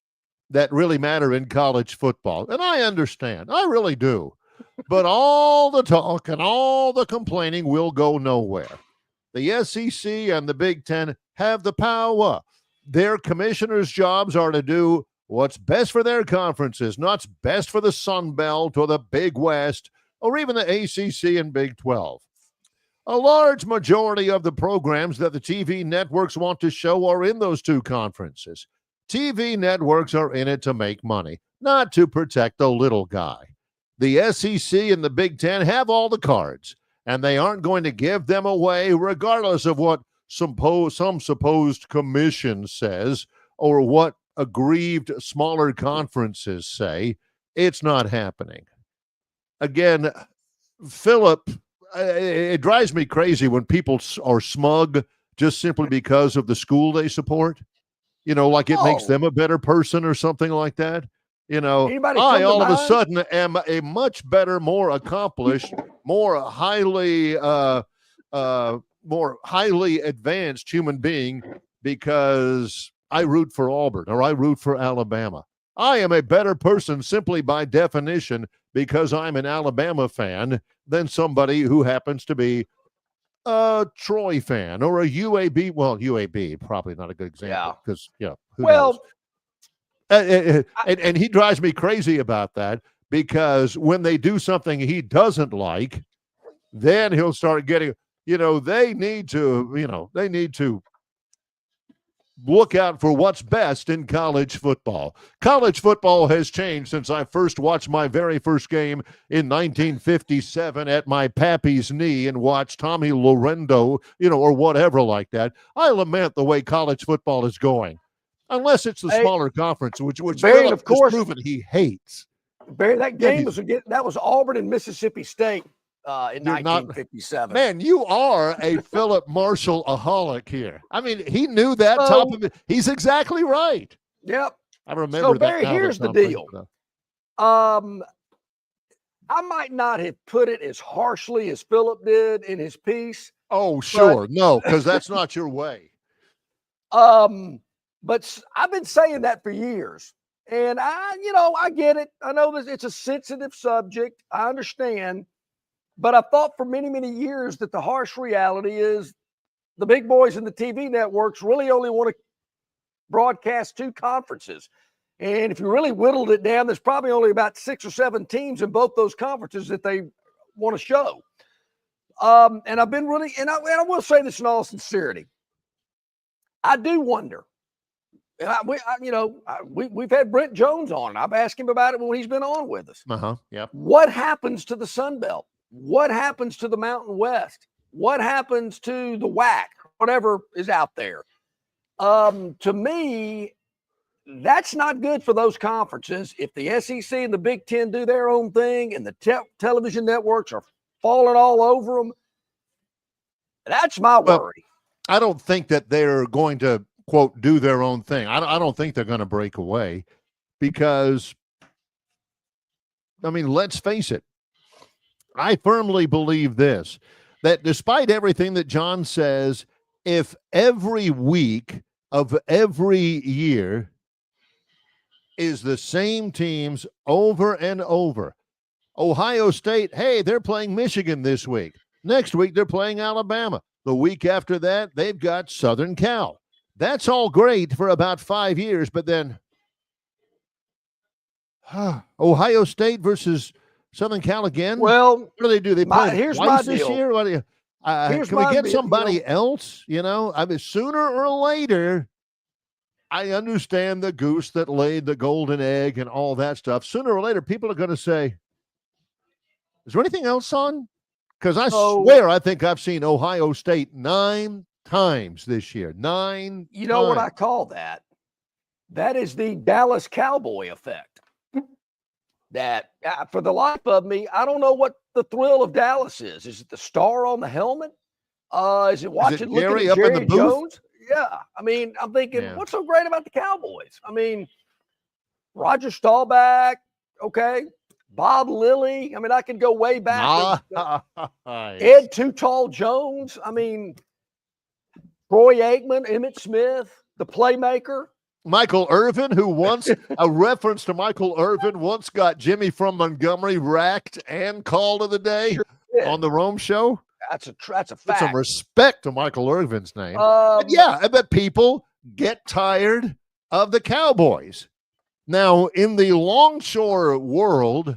that really matter in college football. And I understand. I really do. But all the talk and all the complaining will go nowhere. The SEC and the Big Ten have the power. Their commissioners' jobs are to do what's best for their conferences, not what's best for the Sun Belt or the Big West or even the ACC and Big 12. A large majority of the programs that the TV networks want to show are in those two conferences. TV networks are in it to make money, not to protect the little guy. The SEC and the Big Ten have all the cards, and they aren't going to give them away regardless of what some supposed commission says or what aggrieved smaller conferences say. It's not happening. Again, Philip, it drives me crazy when people are smug just simply because of the school they support. Like it makes them a better person or something like that. I all of a sudden am a much better, more accomplished, more highly advanced human being because I root for Auburn or I root for Alabama. I am a better person simply by definition because I'm an Alabama fan than somebody who happens to be a Troy fan or a UAB. Well, UAB, probably not a good example because, who knows? And he drives me crazy about that because when they do something he doesn't like, then he'll start getting, they need to look out for what's best in college football. College football has changed since I first watched my very first game in 1957 at my pappy's knee and watched Tommy Lorendo, or whatever like that. I lament the way college football is going. Unless it's the smaller conference, which Barry, of course, has proven he hates. Barry, that game was Auburn and Mississippi State in 1957. Man, you are a Philip Marshall-aholic here. I mean, he knew that top of it. He's exactly right. Yep. I remember so, that. Barry, here's the deal. I might not have put it as harshly as Philip did in his piece. Oh, sure. No, because that's not your way. But I've been saying that for years. And I get it. I know that it's a sensitive subject. I understand. But I thought for many, many years that the harsh reality is the big boys in the TV networks really only want to broadcast two conferences. And if you really whittled it down, there's probably only about 6 or 7 teams in both those conferences that they want to show. And I've been really, and I will say this in all sincerity. I do wonder. We've had Brent Jones on. I've asked him about it when he's been on with us. Yeah. What happens to the Sun Belt? What happens to the Mountain West? What happens to the WAC? Whatever is out there. To me, that's not good for those conferences. If the SEC and the Big Ten do their own thing and the television networks are falling all over them, that's my worry. I don't think that they're going to, quote, do their own thing. I don't think they're going to break away because, let's face it. I firmly believe this, that despite everything that John says, if every week of every year is the same teams over and over, Ohio State, hey, they're playing Michigan this week. Next week, they're playing Alabama. The week after that, they've got Southern Cal. That's all great for about 5 years, but then Ohio State versus Southern Cal again? Well, what do they do? They play twice this year? What do you, can we get somebody else? Sooner or later, I understand the goose that laid the golden egg and all that stuff. Sooner or later, people are going to say, is there anything else on? Because I swear I think I've seen Ohio State 9 times this year. 9 You know times. what I call that? That is the Dallas Cowboy effect. That for the life of me, I don't know what the thrill of Dallas is. Is it the star on the helmet? Is it watching looking at up in the Jerry booth? Jones? Yeah. I mean, I'm thinking, Yeah. what's so great about the Cowboys? I mean, Roger Staubach, okay. Bob Lilly. I mean, I could go way back. Ed Too Tall Jones. I mean, Troy Aikman, Emmett Smith, the playmaker. Michael Irvin, who once, a reference to Michael Irvin, once got Jimmy from Montgomery racked and call of the day on the Rome show. That's a fact. Put some respect to Michael Irvin's name. Um, I bet people get tired of the Cowboys. Now, in the Longshore world,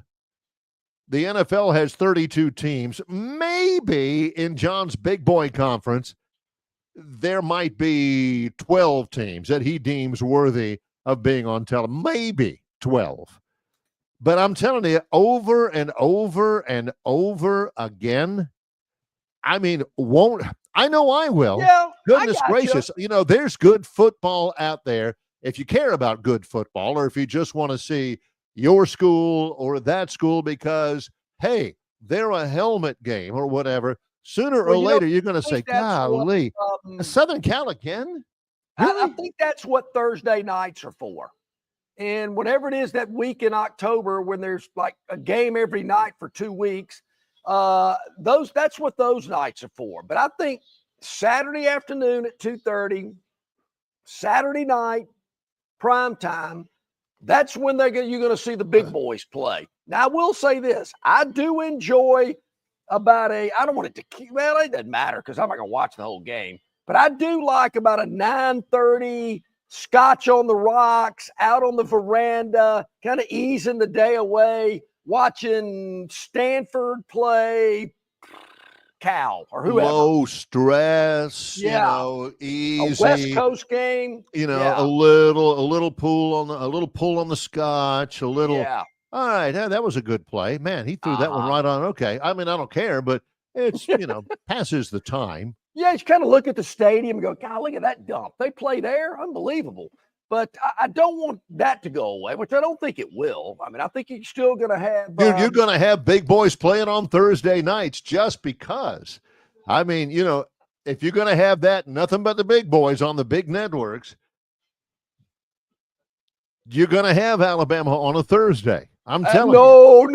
the NFL has 32 teams. Maybe in John's Big Boy Conference, there might be 12 teams that he deems worthy of being on television. Maybe 12. But I'm telling you, over and over and over again, I mean, I know I will. Yeah, Goodness gracious. You know, there's good football out there. If you care about good football, or if you just want to see your school or that school because, hey, they're a helmet game or whatever, sooner or later you're going to say, golly, Southern Cal again? Really? I think that's what Thursday nights are for. And whatever it is that week in October when there's like a game every night for 2 weeks, that's what those nights are for. But I think Saturday afternoon at 2:30, Saturday night, prime time, that's when you're going to see the big boys play. Now, I will say this. I do enjoy I don't want it to, well, it doesn't matter because I'm not going to watch the whole game. But I do like about a 9:30 scotch on the rocks, out on the veranda, kind of easing the day away, watching Stanford play Cal or whoever. Low stress, easy. A West Coast game. A little pull on the scotch, a little. Yeah. All right, that was a good play. Man, he threw that one right on. Okay. I mean, I don't care, but it's, passes the time. Yeah, you kind of look at the stadium and go, God, look at that dump. They play there? Unbelievable. But I don't want that to go away, which I don't think it will. I mean, I think you're still going to have. Dude, you're going to have big boys playing on Thursday nights just because. I mean, if you're going to have that, nothing but the big boys on the big networks, you're going to have Alabama on a Thursday. I'm telling you.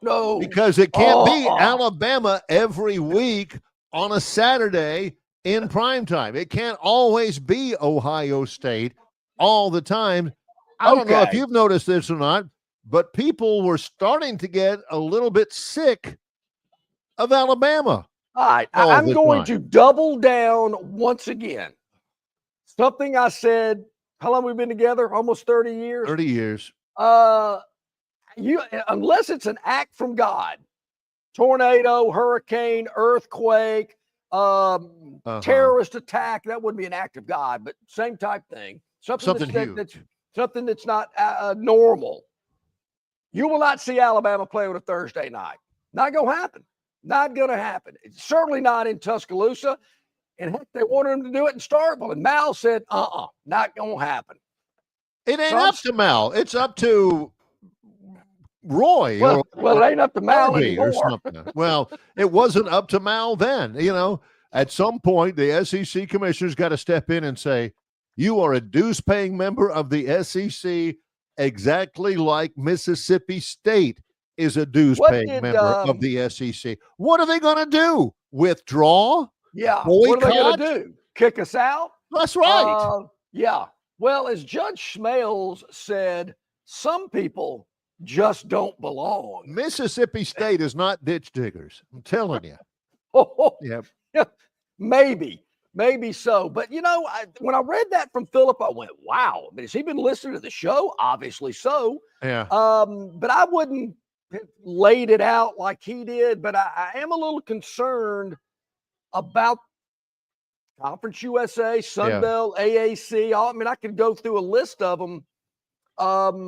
No. Because it can't be Alabama every week on a Saturday in prime time. It can't always be Ohio State all the time. I don't know if you've noticed this or not, but people were starting to get a little bit sick of Alabama. All right, I'm going to double down once again. Something I said, how long have we been together? Almost 30 years? 30 years. Unless it's an act from God, tornado, hurricane, earthquake, terrorist attack, that wouldn't be an act of God, but same type thing. Something that's not normal. You will not see Alabama play on a Thursday night. Not going to happen. Not going to happen. It's certainly not in Tuscaloosa. And heck, they wanted them to do it in Starkville. And Mal said, not going to happen. It ain't up to Mal. It's up to Roy. Well, it ain't up to Mal anymore. Or something. Well, it wasn't up to Mal then. At some point, the SEC commissioner's got to step in and say, you are a dues-paying member of the SEC, exactly like Mississippi State is a dues-paying member of the SEC. What are they going to do? Withdraw? Yeah. Boycott? What are they going to do? Kick us out? That's right. Yeah. Well, as Judge Smales said, some people just don't belong. Mississippi State is not ditch diggers. I'm telling you. Yeah. Maybe so. But, when I read that from Philip, I went, wow. I mean, has he been listening to the show? Obviously so. Yeah. But I wouldn't have laid it out like he did. But I am a little concerned about Conference USA, Sunbelt, AAC. I could go through a list of them. I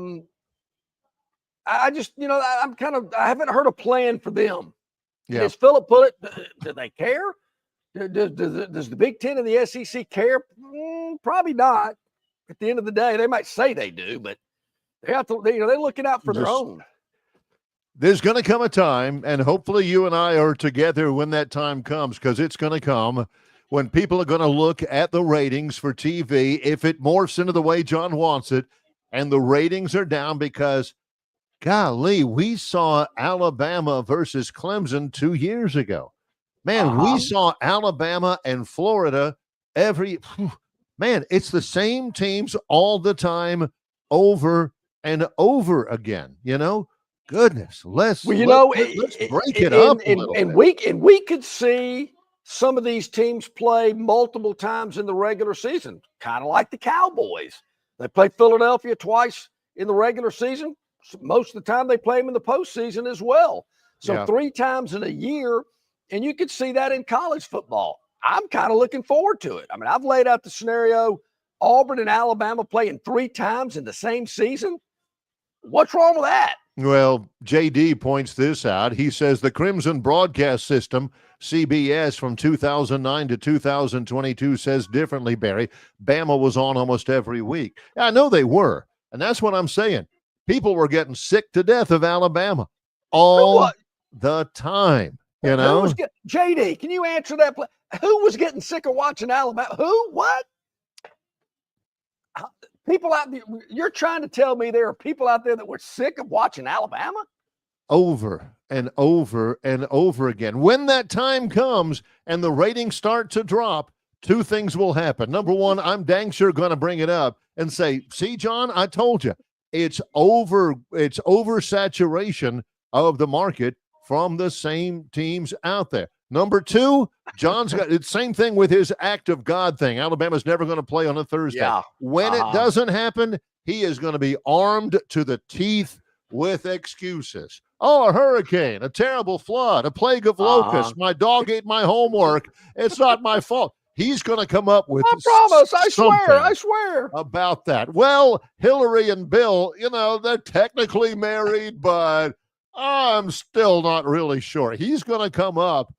just, I haven't heard a plan for them. Yeah. As Philip put it, do they care? Does the Big Ten and the SEC care? Probably not. at the end of the day, they might say they do, but they have to, they're looking out for their own. There's going to come a time, and hopefully you and I are together when that time comes, because it's going to come, when people are going to look at the ratings for TV, if it morphs into the way John wants it, and the ratings are down because, golly, we saw Alabama versus Clemson 2 years ago. Man, we saw Alabama and Florida man, it's the same teams all the time, over and over again, Goodness, let's break it up a little bit. And we could see some of these teams play multiple times in the regular season, kind of like the Cowboys. They play Philadelphia twice in the regular season. Most of the time they play them in the postseason as well. So 3 times in a year, and you could see that in college football. I'm kind of looking forward to it. I mean, I've laid out the scenario, Auburn and Alabama playing 3 times in the same season. What's wrong with that? Well, JD points this out. He says the Crimson Broadcast System, CBS, from 2009 to 2022 says differently, Barry. Bama was on almost every week. I know they were, and that's what I'm saying. People were getting sick to death of Alabama all the time, JD, can you answer that? Who was getting sick of watching Alabama? Who? What? People out there, you're trying to tell me there are people out there that were sick of watching Alabama? Over and over and over again. When that time comes and the ratings start to drop, 2 things will happen. Number one, I'm dang sure going to bring it up and say, see, John, I told you, it's oversaturation of the market from the same teams out there. Number 2, John's got the same thing with his act of God thing. Alabama's never going to play on a Thursday. Yeah. When it doesn't happen, he is going to be armed to the teeth with excuses. Oh, a hurricane, a terrible flood, a plague of locusts. My dog ate my homework. It's not my fault. He's going to come up with I promise. I swear about that. Well, Hillary and Bill, they're technically married, but I'm still not really sure. He's going to come up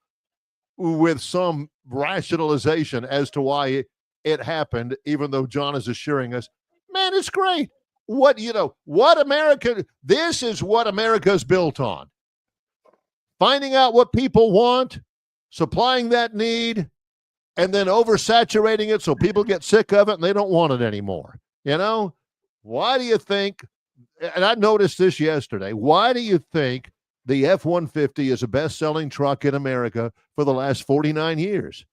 with some rationalization as to why it happened, even though John is assuring us, man, it's great. This is what America's built on. Finding out what people want, supplying that need, and then oversaturating it so people get sick of it and they don't want it anymore. Why do you think, and I noticed this yesterday, why do you think the F-150 is the best-selling truck in America for the last 49 years?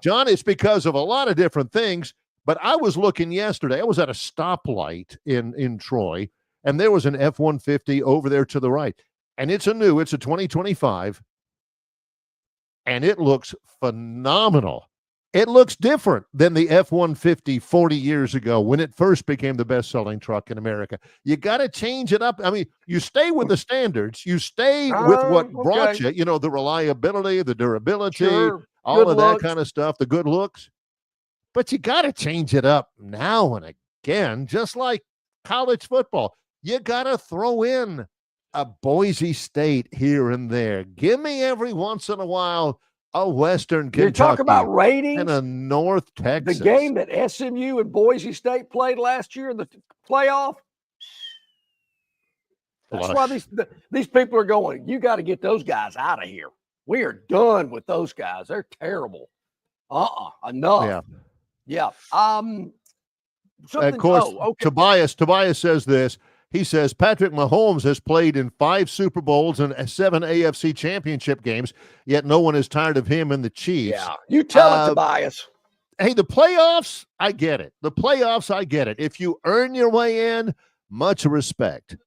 John, it's because of a lot of different things, but I was looking yesterday. I was at a stoplight in Troy, and there was an F-150 over there to the right. And it's a 2025, and it looks phenomenal. It looks different than the F-150 40 years ago when it first became the best-selling truck in America. You got to change it up. I mean, you stay with the standards. You stay with what brought you, the reliability, the durability, all good of looks. That kind of stuff, the good looks. But you got to change it up now and again, just like college football. You got to throw in a Boise State here and there. Give me every once in a while a Western Kentucky. You talk about ratings and a North Texas. The game that SMU and Boise State played last year in the playoff. That's why these people are going, you got to get those guys out of here. We are done with those guys. They're terrible. Enough. Yeah. Of course, Tobias says this. He says Patrick Mahomes has played in 5 Super Bowls and 7 AFC championship games, yet no one is tired of him and the Chiefs. Yeah, you tell it, Tobias. Hey, the playoffs, I get it. If you earn your way in, much respect.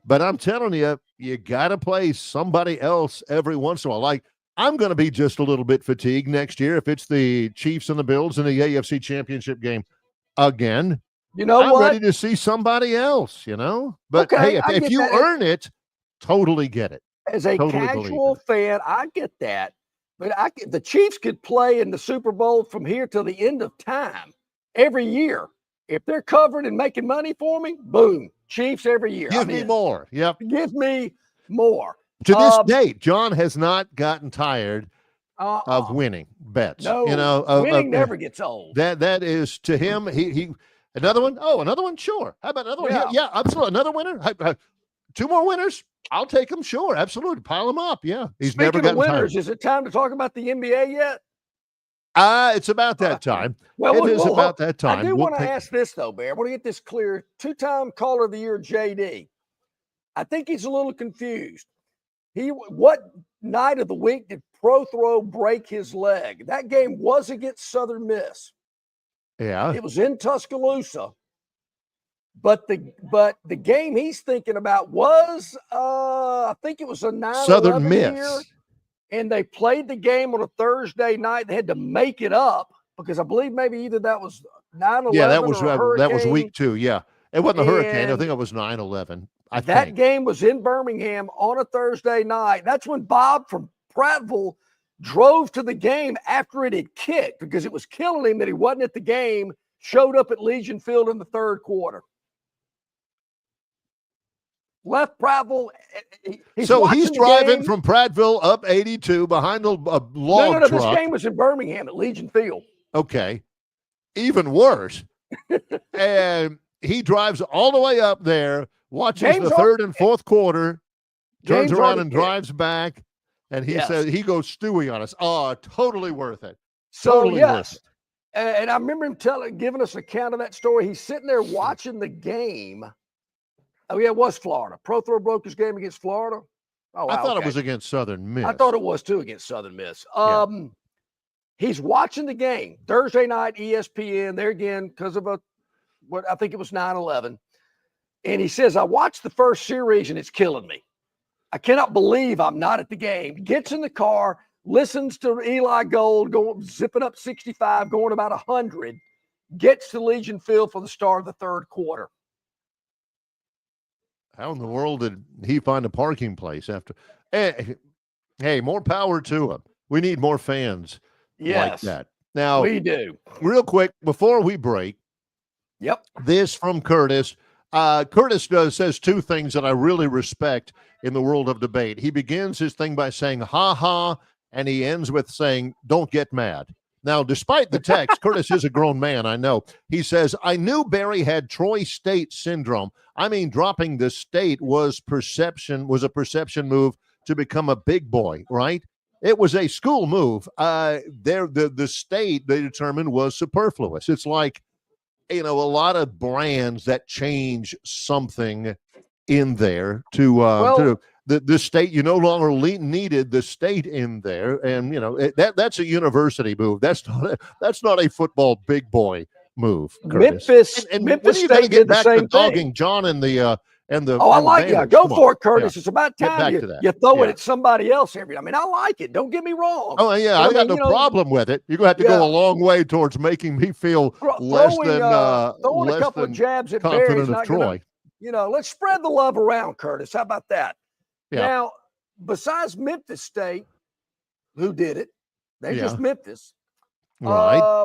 But I'm telling you, you got to play somebody else every once in a while. Like, I'm going to be just a little bit fatigued next year if it's the Chiefs and the Bills in the AFC championship game again. I'm ready to see somebody else, But hey, if you earn it, totally get it. As a casual fan, I get that. But the Chiefs could play in the Super Bowl from here till the end of time every year. If they're covered and making money for me, boom, Chiefs every year. Give me more. Yep. Give me more. To this date, John has not gotten tired of winning bets. No, winning never gets old. That is to him. He Another one? Oh, another one? Sure. How about another one? Yeah. Yeah, absolutely. Another winner? Two more winners? I'll take them. Sure, absolutely. Pile them up. Yeah. He's never Speaking of gotten winners, tired. is it time to talk about the NBA yet? It's about that time. Well, It is about that time. I do want to ask this, though, Bear. I want to get this clear. Two-time Caller of the Year, JD. I think he's a little confused. What night of the week did Prothro break his leg? That game was against Southern Miss. Yeah. It was in Tuscaloosa. But the game he's thinking about was, I think it was a 9/11 Southern Miss. year, and they played the game on a Thursday night. They had to make it up because I believe maybe either that was 9/11. Yeah, that was week 2. Yeah, it wasn't a hurricane. I think it was 9/11. That game was in Birmingham on a Thursday night. That's when Bob from Prattville drove to the game after it had kicked because it was killing him that he wasn't at the game. Showed up at Legion Field in the third quarter. Left Prattville. He's driving from Prattville up 82 behind a log no, truck. This game was in Birmingham at Legion Field. Okay. Even worse. And he drives all the way up there, watches the third and fourth quarter, turns around and drives back, and he says he goes Stewie on us. Oh, totally worth it. Totally worth it. And I remember him giving us an account of that story. He's sitting there watching the game. Oh, yeah, it was Florida. Prothro broke his game against Florida. Oh, wow, I thought it was against Southern Miss. I thought it was, too, against Southern Miss. He's watching the game. Thursday night, ESPN, there again, because of what I think it was 9/11. And he says, I watched the first series, and it's killing me. I cannot believe I'm not at the game. Gets in the car, listens to Eli Gold zipping up 65, going about 100, gets to Legion Field for the start of the third quarter. How in the world did he find a parking place after? Hey, more power to him. We need more fans like that. Now, we do. Real quick, before we break, this from Curtis. Curtis says two things that I really respect in the world of debate. He begins his thing by saying, ha ha, and he ends with saying, don't get mad. Now, despite the text, Curtis is a grown man, I know. He says, I knew Barry had Troy State syndrome. I mean, dropping the state was a perception move to become a big boy, right? It was a school move. The state, they determined, was superfluous. It's like, a lot of brands that change something in there to the state. You no longer needed the state in there, and that's a university move. That's not a football big boy move. Curtis. Memphis you State get did the back same to dogging thing. John and the I like it. Go for it, Curtis. It's about time you throw it at somebody else every. I mean, I like it. Don't get me wrong. Oh yeah, I got no problem with it. You're going to have to go a long way towards making me feel less than a couple of jabs at confident of Troy. Let's spread the love around, Curtis. How about that? Yeah. Now, besides Memphis State, who did it? They just Memphis. Right.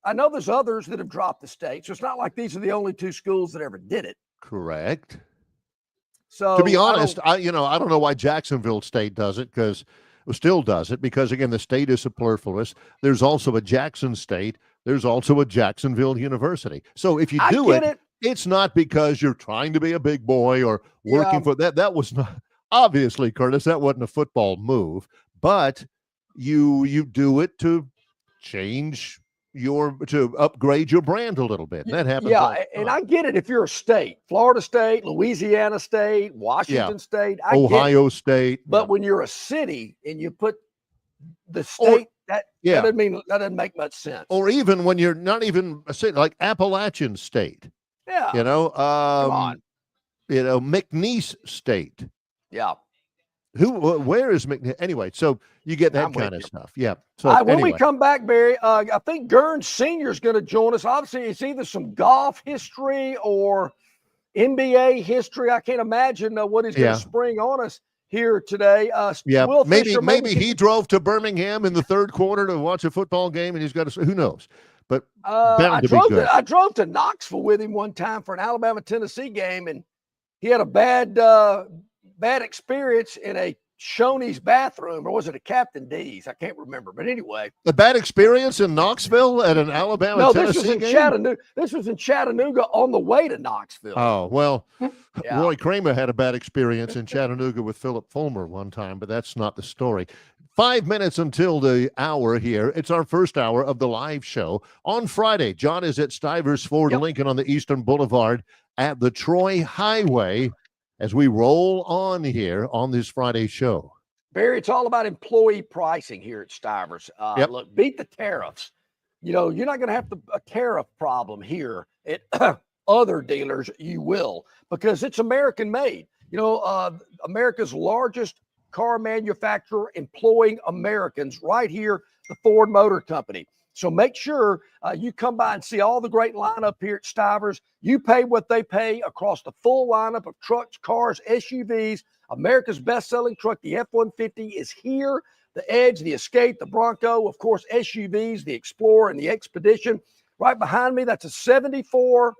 I know there's others that have dropped the state, so it's not like these are the only two schools that ever did it. Correct. So to be honest, I don't know why Jacksonville State does it because again the state is superfluous. There's also a Jackson State. There's also a Jacksonville University. So if you do it's not because you're trying to be a big boy or working for that. That was not obviously, Curtis. That wasn't a football move, but you do it to change to upgrade your brand a little bit. That happens. Yeah, and I get it if you're a state, Florida State, Louisiana State, Washington State, Ohio State. But when you're a city and you put the state, that doesn't make much sense. Or even when you're not even a city, like Appalachian State. Yeah. Come on. McNeese State. Yeah. Where is McNeese? Anyway, so you get that kind of stuff. Yeah. So when we come back, Barry, I think Gurn Sr. is going to join us. Obviously, it's either some golf history or NBA history. I can't imagine what he's going to spring on us here today. Maybe he drove to Birmingham in the third quarter to watch a football game, and he's got to. Who knows? But I drove to Knoxville with him one time for an Alabama-Tennessee game, and he had a bad experience in a Shoney's bathroom, or was it a Captain D's? I can't remember. But anyway. A bad experience in Knoxville at an Alabama No, Tennessee this was in game? Chattanooga. This was in Chattanooga on the way to Knoxville. Oh, well, Yeah. Roy Kramer had a bad experience in Chattanooga with Philip Fulmer one time, but that's not the story. 5 minutes until the hour here. It's our first hour of the live show. On Friday, John is at Stivers Ford Lincoln on the Eastern Boulevard at the Troy Highway as we roll on here on this Friday show. Barry, it's all about employee pricing here at Stivers. Look, beat the tariffs. You know, you're not going to have a tariff problem here at other dealers. You will, because it's American made. You know, America's largest car manufacturer employing Americans right here, the Ford Motor Company. So make sure you come by and see all the great lineup here at Stivers. You pay what they pay across the full lineup of trucks, cars, SUVs. America's best-selling truck, the F-150, is here. The Edge, the Escape, the Bronco, of course, SUVs, the Explorer, and the Expedition. Right behind me, that's a 74,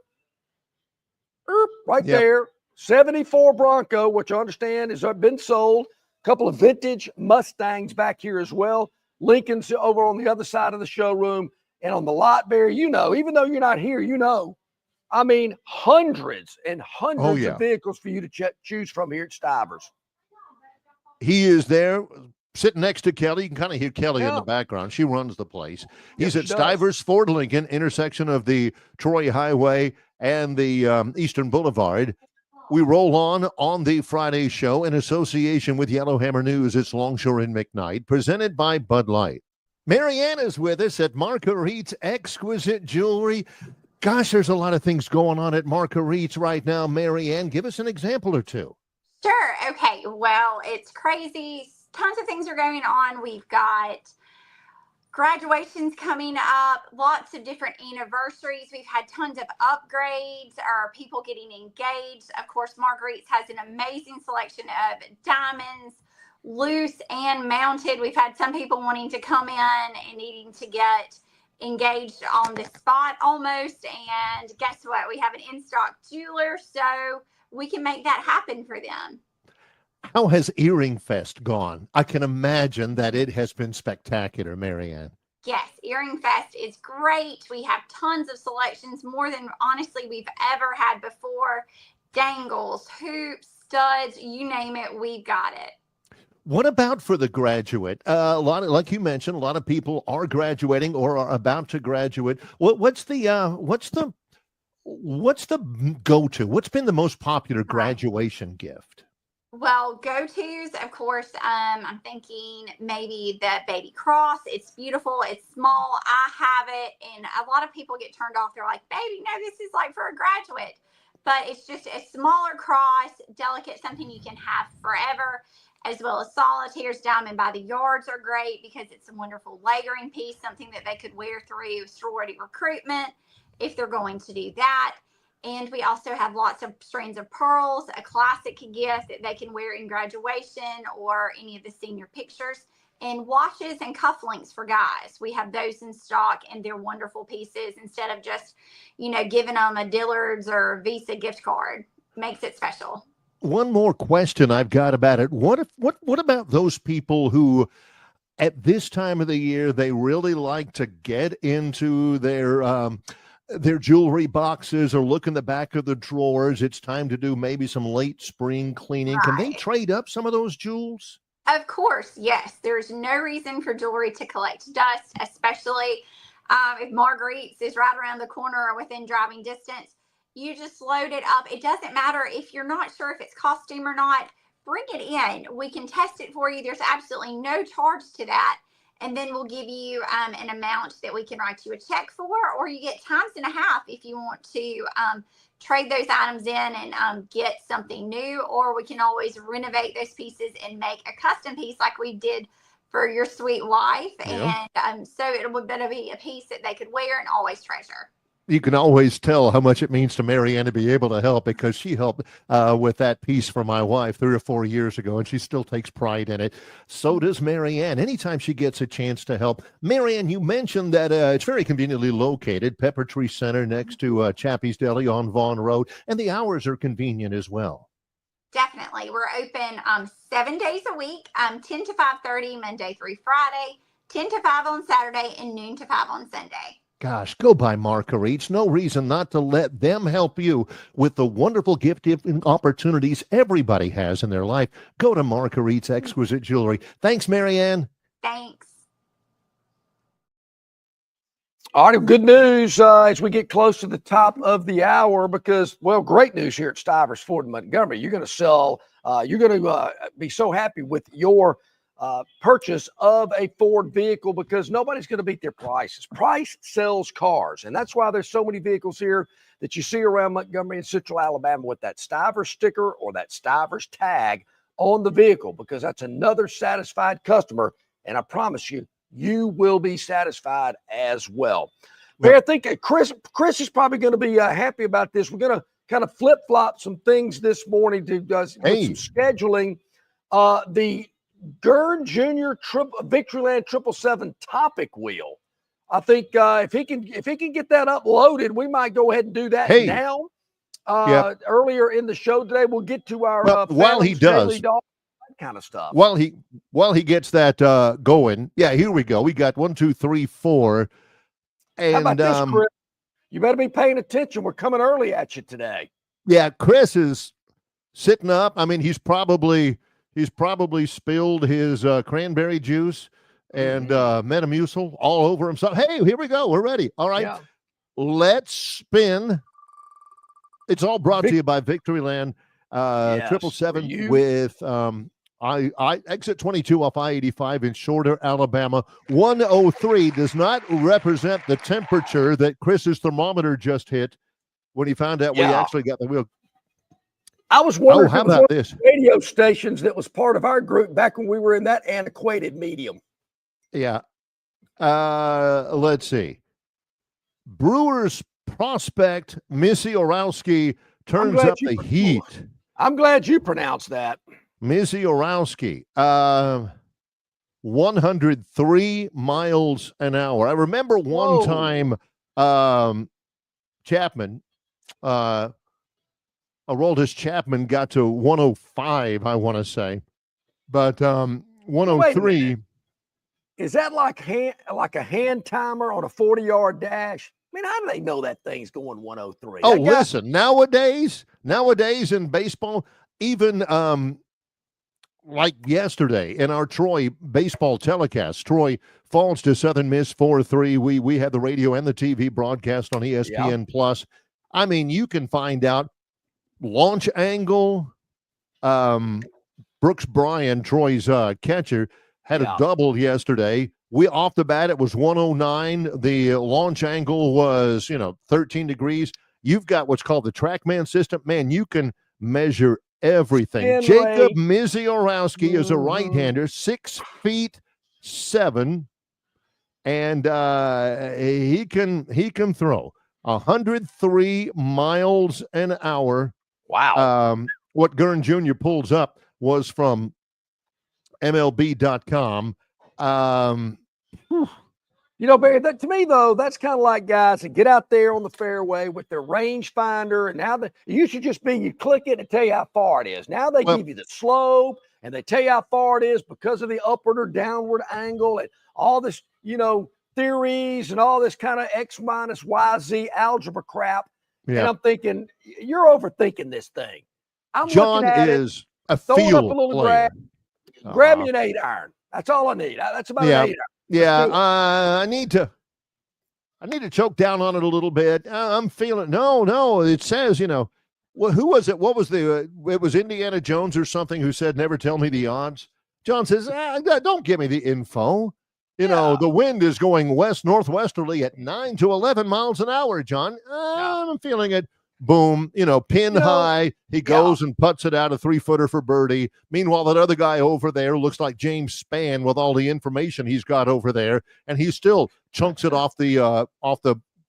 there, 74 Bronco, which I understand has been sold. A couple of vintage Mustangs back here as well. Lincoln's over on the other side of the showroom. And on the lot, Barry, you know, even though you're not here, you know, I mean, hundreds and hundreds of vehicles for you to choose from here at Stivers. He is there sitting next to Kelly. You can kind of hear Kelly in the background. She runs the place. He's at Stivers Ford Lincoln, intersection of the Troy Highway and the Eastern Boulevard. We roll on the Friday show in association with Yellowhammer News. It's Longshore and McKnight, presented by Bud Light. Marianne is with us at Marguerite's Exquisite Jewelry. Gosh, there's a lot of things going on at Marguerite's right now. Marianne, give us an example or two. Sure. Okay. Well, it's crazy. Tons of things are going on. We've got graduations coming up, lots of different anniversaries. We've had tons of upgrades or people getting engaged. Of course, Marguerite's has an amazing selection of diamonds, loose and mounted. We've had some people wanting to come in and needing to get engaged on the spot almost. And guess what? We have an in-stock jeweler, so we can make that happen for them. How has Earring Fest gone? I can imagine that it has been spectacular, Marianne. Yes, Earring Fest is great. We have tons of selections, more than honestly we've ever had before. Dangles, hoops, studs, you name it, we've got it. What about for the graduate? A lot of, like you mentioned, a lot of people are graduating or are about to graduate. What's the go-to? What's been the most popular graduation gift? Well, go-tos, of course, I'm thinking maybe the baby cross. It's beautiful. It's small. I have it. And a lot of people get turned off. They're like, baby, no, this is like for a graduate. But it's just a smaller cross, delicate, something you can have forever, as well as solitaires. Diamond by the yards are great because it's a wonderful layering piece, something that they could wear through sorority recruitment if they're going to do that. And we also have lots of strings of pearls, a classic gift that they can wear in graduation or any of the senior pictures. And watches and cufflinks for guys. We have those in stock, and they're wonderful pieces instead of just, you know, giving them a Dillard's or Visa gift card. Makes it special. One more question I've got about it. What about those people who at this time of the year, they really like to get into their jewelry boxes or look in the back of the drawers? It's time to do maybe some late spring cleaning. Right. Can they trade up some of those jewels? Of course, yes. There's no reason for jewelry to collect dust, especially if Marguerite's is right around the corner or within driving distance. You just load it up. It doesn't matter if you're not sure if it's costume or not. Bring it in. We can test it for you. There's absolutely no charge to that. And then we'll give you an amount that we can write you a check for, or you get times and a half if you want to trade those items in and get something new, or we can always renovate those pieces and make a custom piece like we did for your sweet wife. Yeah. And so it would better be a piece that they could wear and always treasure. You can always tell how much it means to Marianne to be able to help, because she helped with that piece for my wife 3 or 4 years ago, and she still takes pride in it. So does Marianne. Anytime she gets a chance to help. Marianne, you mentioned that it's very conveniently located, Pepper Tree Center next to Chappie's Deli on Vaughn Road, and the hours are convenient as well. Definitely. We're open 7 days a week, 10 to 5:30 Monday through Friday, 10 to 5 on Saturday, and noon to 5 on Sunday. Gosh, go by Marguerite's. No reason not to let them help you with the wonderful gift-giving opportunities everybody has in their life. Go to Marguerite's Exquisite Jewelry. Thanks, Marianne. Thanks. All right, good news as we get close to the top of the hour because, well, great news here at Stivers Ford in Montgomery. You're going to sell, you're going to be so happy with your purchase of a Ford vehicle because nobody's going to beat their prices. Price sells cars, and that's why there's so many vehicles here that you see around Montgomery and Central Alabama with that Stivers sticker or that Stivers tag on the vehicle because that's another satisfied customer, and I promise you, you will be satisfied as well. But I think Chris is probably going to be happy about this. We're going to kind of flip-flop some things this morning to with some scheduling. The Gurn Jr. Victoryland 777 topic wheel. I think if he can get that uploaded, we might go ahead and do that now. Earlier in the show today, we'll get to our while he does kind of stuff. While he gets that going, here we go. We got 1, 2, 3, 4. And how about this, Chris? You better be paying attention. We're coming early at you today. Yeah, Chris is sitting up. I mean, he's probably spilled his cranberry juice and Metamucil all over himself. Hey, here we go. We're ready. All right. Yeah. Let's spin. It's all brought to you by Victoryland 777 with I exit 22 off I-85 in Shorter, Alabama. 103 does not represent the temperature that Chris's thermometer just hit when he found out we actually got the wheel. I was wondering how about this radio stations that was part of our group back when we were in that antiquated medium. Yeah. Let's see. Brewers prospect Missy Orowski turns up the heat. I'm glad you pronounced that. Missy Orowski, 103 miles an hour. I remember one time Chapman, Aroldis Chapman got to 105, I want to say. But 103. Is that like a hand timer on a 40-yard dash? I mean, how do they know that thing's going 103? Oh, listen, nowadays in baseball, even like yesterday in our Troy baseball telecast, Troy falls to Southern Miss 4-3. We had the radio and the TV broadcast on ESPN Plus. I mean, you can find out launch angle. Brooks Bryan, Troy's catcher, had a double yesterday. We off the bat, it was 109. The launch angle was, 13 degrees. You've got what's called the TrackMan system. Man, you can measure everything. Jacob Misiorowski is a right-hander, 6'7", and he can throw 103 miles an hour. Wow. What Gurn Jr. pulls up was from MLB.com. Barry, to me, though, that's kind of like guys that get out there on the fairway with their rangefinder, and now it used to just be you click it and tell you how far it is. Now they give you the slope, and they tell you how far it is because of the upward or downward angle and all this, theories and all this kind of X minus YZ algebra crap. Yeah. And I'm thinking, you're overthinking this thing. John is a field up a little player. Grab me an 8-iron. That's all I need. That's about an 8-iron. Yeah, I need to choke down on it a little bit. I'm feeling no. It says, who was it? What was it was Indiana Jones or something who said, "Never tell me the odds." John says, "Don't give me the info." The wind is going west northwesterly at 9 to 11 miles an hour. John, I'm feeling it. Boom, pin high. He goes and putts it out a 3-footer for birdie. Meanwhile, that other guy over there looks like James Spann with all the information he's got over there, and he still chunks it off the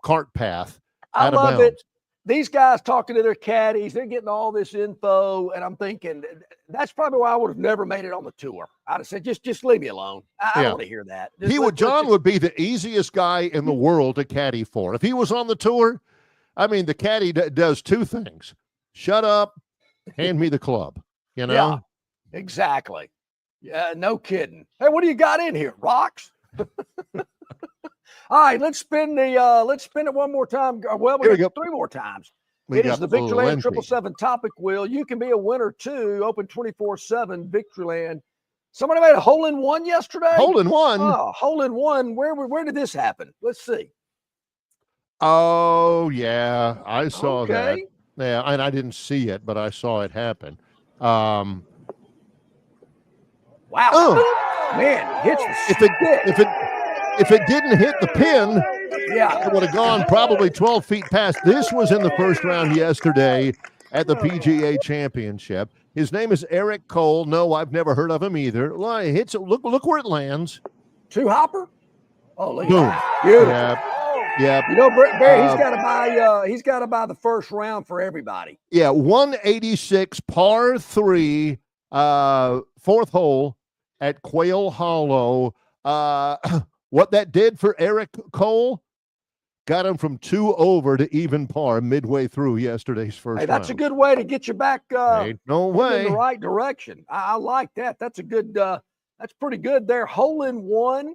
cart path. I love it. These guys talking to their caddies, they're getting all this info, and I'm thinking that's probably why I would have never made it on the tour. I'd have said, just leave me alone. I don't want to hear that. John would be the easiest guy in the world to caddy for. If he was on the tour, I mean, the caddy does two things. Shut up, hand me the club. you know? Yeah, exactly. Yeah, no kidding. Hey, what do you got in here? Rocks? All right, let's spin it one more time. Well, Here we got go. 3 more times. We It is got the Victoryland plenty. 777 topic wheel. You can be a winner too. Open 24/7 Victoryland. Somebody made a hole in one yesterday. Hole in one. Oh, hole in one. Where did this happen? Let's see. Oh yeah, I saw that. Okay. Yeah, and I didn't see it, but I saw it happen. Wow. Man, hits the If it didn't hit the pin, yeah, it would have gone probably 12 feet past. This was in the first round yesterday at the PGA Championship. His name is Eric Cole. No, I've never heard of him either. It hits it. Look where it lands. 2-hopper. Oh, look at Boom. that. Beautiful. Yeah. You know, Barry, he's got to buy the first round for everybody. Yeah, 186 par 3, fourth hole at Quail Hollow. What that did for Eric Cole got him from 2 over to even par midway through yesterday's first round. That's a good way to get you back no way. in the right direction. I like that. That's a good that's pretty good there. Hole in one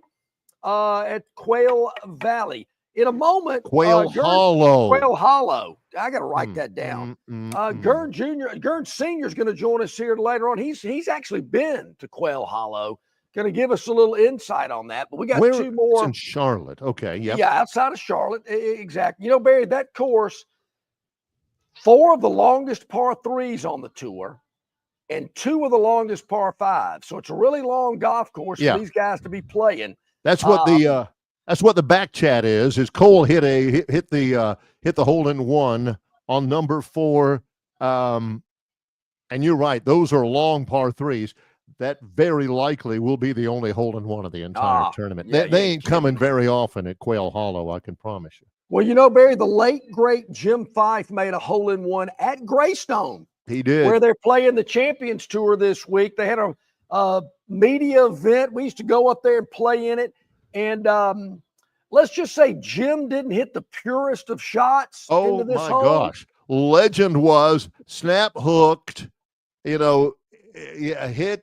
at Quail Valley. In a moment, Quail Hollow. Quail Hollow. I got to write that down. Gurn Senior is going to join us here later on. He's actually been to Quail Hollow. Going to give us a little insight on that. But we got 2 more. It's in Charlotte. Okay. Yep. Yeah, outside of Charlotte. Exactly. You know, Barry, that course, 4 of the longest par 3s on the tour and 2 of the longest par 5s. So it's a really long golf course for these guys to be playing. That's what the back chat is Cole hit the hole in one on number 4. And you're right. Those are long par 3s. That very likely will be the only hole in one of the entire tournament. Yeah, they ain't coming very often at Quail Hollow, I can promise you. Well, you know, Barry, the late, great Jim Fife made a hole in one at Greystone. He did. Where they're playing the Champions Tour this week. They had a media event. We used to go up there and play in it. And let's just say Jim didn't hit the purest of shots into this hole. Oh, my gosh. Legend was snap hooked, hit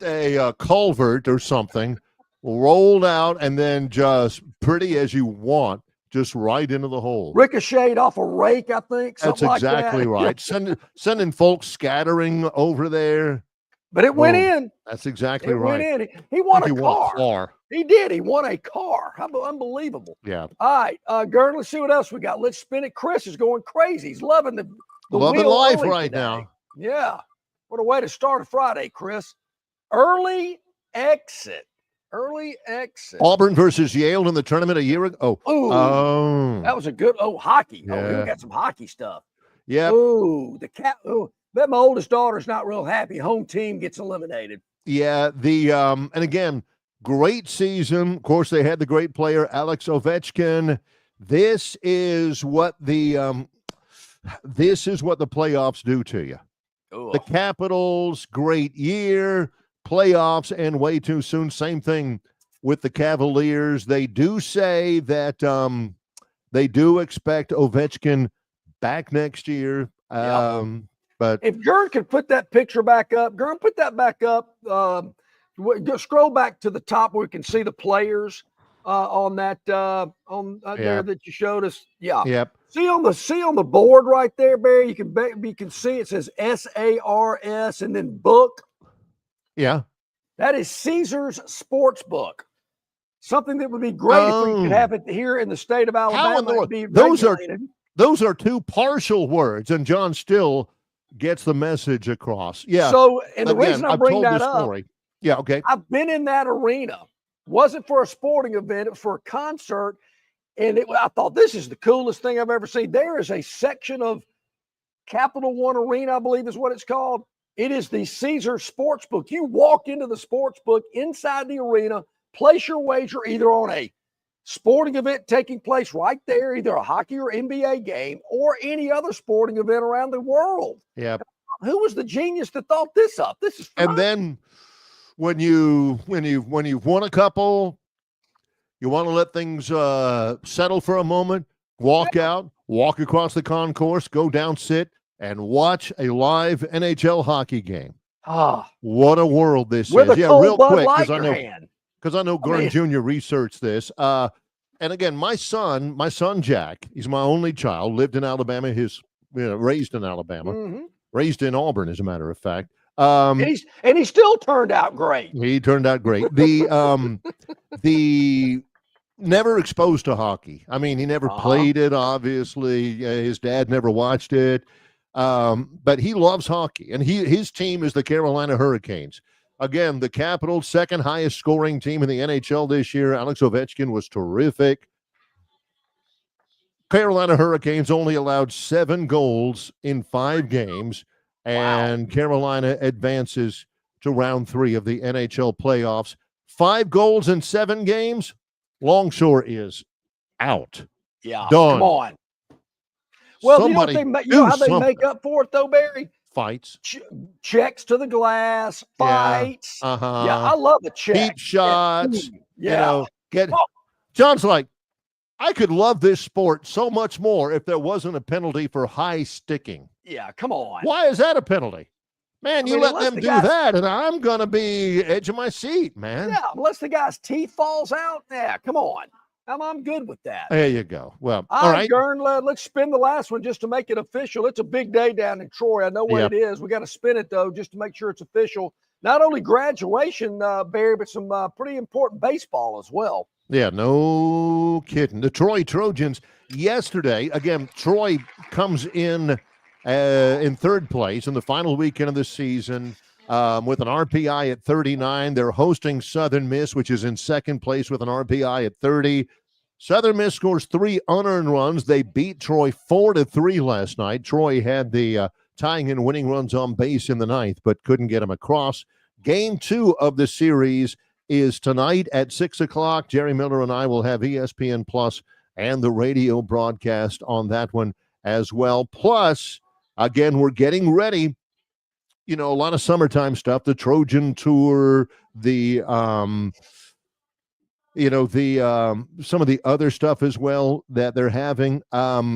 a culvert or something, rolled out, and then just pretty as you want, just right into the hole. Ricocheted off a rake, I think. That's exactly right. Sending folks scattering over there. But it went in. That's exactly right. Went in. He won a car. car. He did. He won a car. How unbelievable. Yeah. All right, Gurn, let's see what else we got. Let's spin it. Chris is going crazy. He's loving the loving wheel life early right today. now. Yeah. What a way to start a Friday, Chris. Early exit. Auburn versus Yale in the tournament a year ago. That was a good hockey. Yeah. We got some hockey stuff. Yeah. Bet my oldest daughter's not real happy. Home team gets eliminated. Yeah. And again, great season. Of course, they had the great player Alex Ovechkin. This is what the playoffs do to you. Ooh. The Capitals, great year. Playoffs end way too soon. Same thing with the Cavaliers. They do say that they do expect Ovechkin back next year. But if Gurn could put that picture back up, put that back up. Scroll back to the top where we can see the players on that there that you showed us. Yeah. Yep. See on the board right there, Barry. You can see it says SARS and then book. Yeah. That is Caesars Sportsbook. Something that would be great if we could have it here in the state of Alabama. Those are 2 partial words, and John still gets the message across. Yeah. So, and the reason I bring that up, story. Yeah. Okay. I've been in that arena. Wasn't for a sporting event; it was for a concert. And I thought, this is the coolest thing I've ever seen. There is a section of Capital One Arena, I believe is what it's called. It is the Caesars Sportsbook. You walk into the sportsbook inside the arena, place your wager either on a sporting event taking place right there, either a hockey or NBA game, or any other sporting event around the world. Yeah. Who was the genius that thought this up? This is fun. And then when you've won a couple, you want to let things settle for a moment, walk out, walk across the concourse, go down, sit, and watch a live NHL hockey game. Ah, What a world this with is. a Yeah, cold real Bud quick, Light in your hand. because I know I Gurn mean- Jr. researched this. And again, my son Jack, he's my only child, lived in Alabama. Raised in Alabama, Mhm. raised in Auburn, as a matter of fact. And he still turned out great. He turned out great. The never exposed to hockey. I mean, he never played it, obviously. His dad never watched it. But he loves hockey, and his team is the Carolina Hurricanes. Again, the Capitals' second highest scoring team in the NHL this year. Alex Ovechkin was terrific. Carolina Hurricanes only allowed 7 goals in 5 games, and Carolina advances to round 3 of the NHL playoffs. 5 goals in 7 games. Longshore is out. Yeah, Done. come on. Well, Somebody you know how they something. make up for it, though, Barry? Fights. Checks to the glass, fights. Yeah, Yeah, I love a check. Deep shots. Yeah. John's like, I could love this sport so much more if there wasn't a penalty for high sticking. Yeah, come on. Why is that a penalty? Man, you let them do that, and I'm going to be edge of my seat, man. Yeah, unless the guy's teeth falls out. Yeah, come on. I'm good with that. There you go. Well, all right, Gurn, let's spin the last one just to make it official. It's a big day down in Troy. I know what it is. We got to spin it, though, just to make sure it's official. Not only graduation, Barry, but some pretty important baseball as well. Yeah, no kidding. The Troy Trojans yesterday, again, Troy comes in 3rd place in the final weekend of the season with an RPI at 39. They're hosting Southern Miss, which is in 2nd place with an RPI at 30. Southern Miss scores 3 unearned runs. They beat Troy 4-3 last night. Troy had the tying and winning runs on base in the 9th, but couldn't get them across. Game 2 of the series is tonight at 6 o'clock. Jerry Miller and I will have ESPN Plus and the radio broadcast on that one as well. Plus, again, we're getting ready. You know, a lot of summertime stuff, the Trojan Tour, some of the other stuff as well that they're having.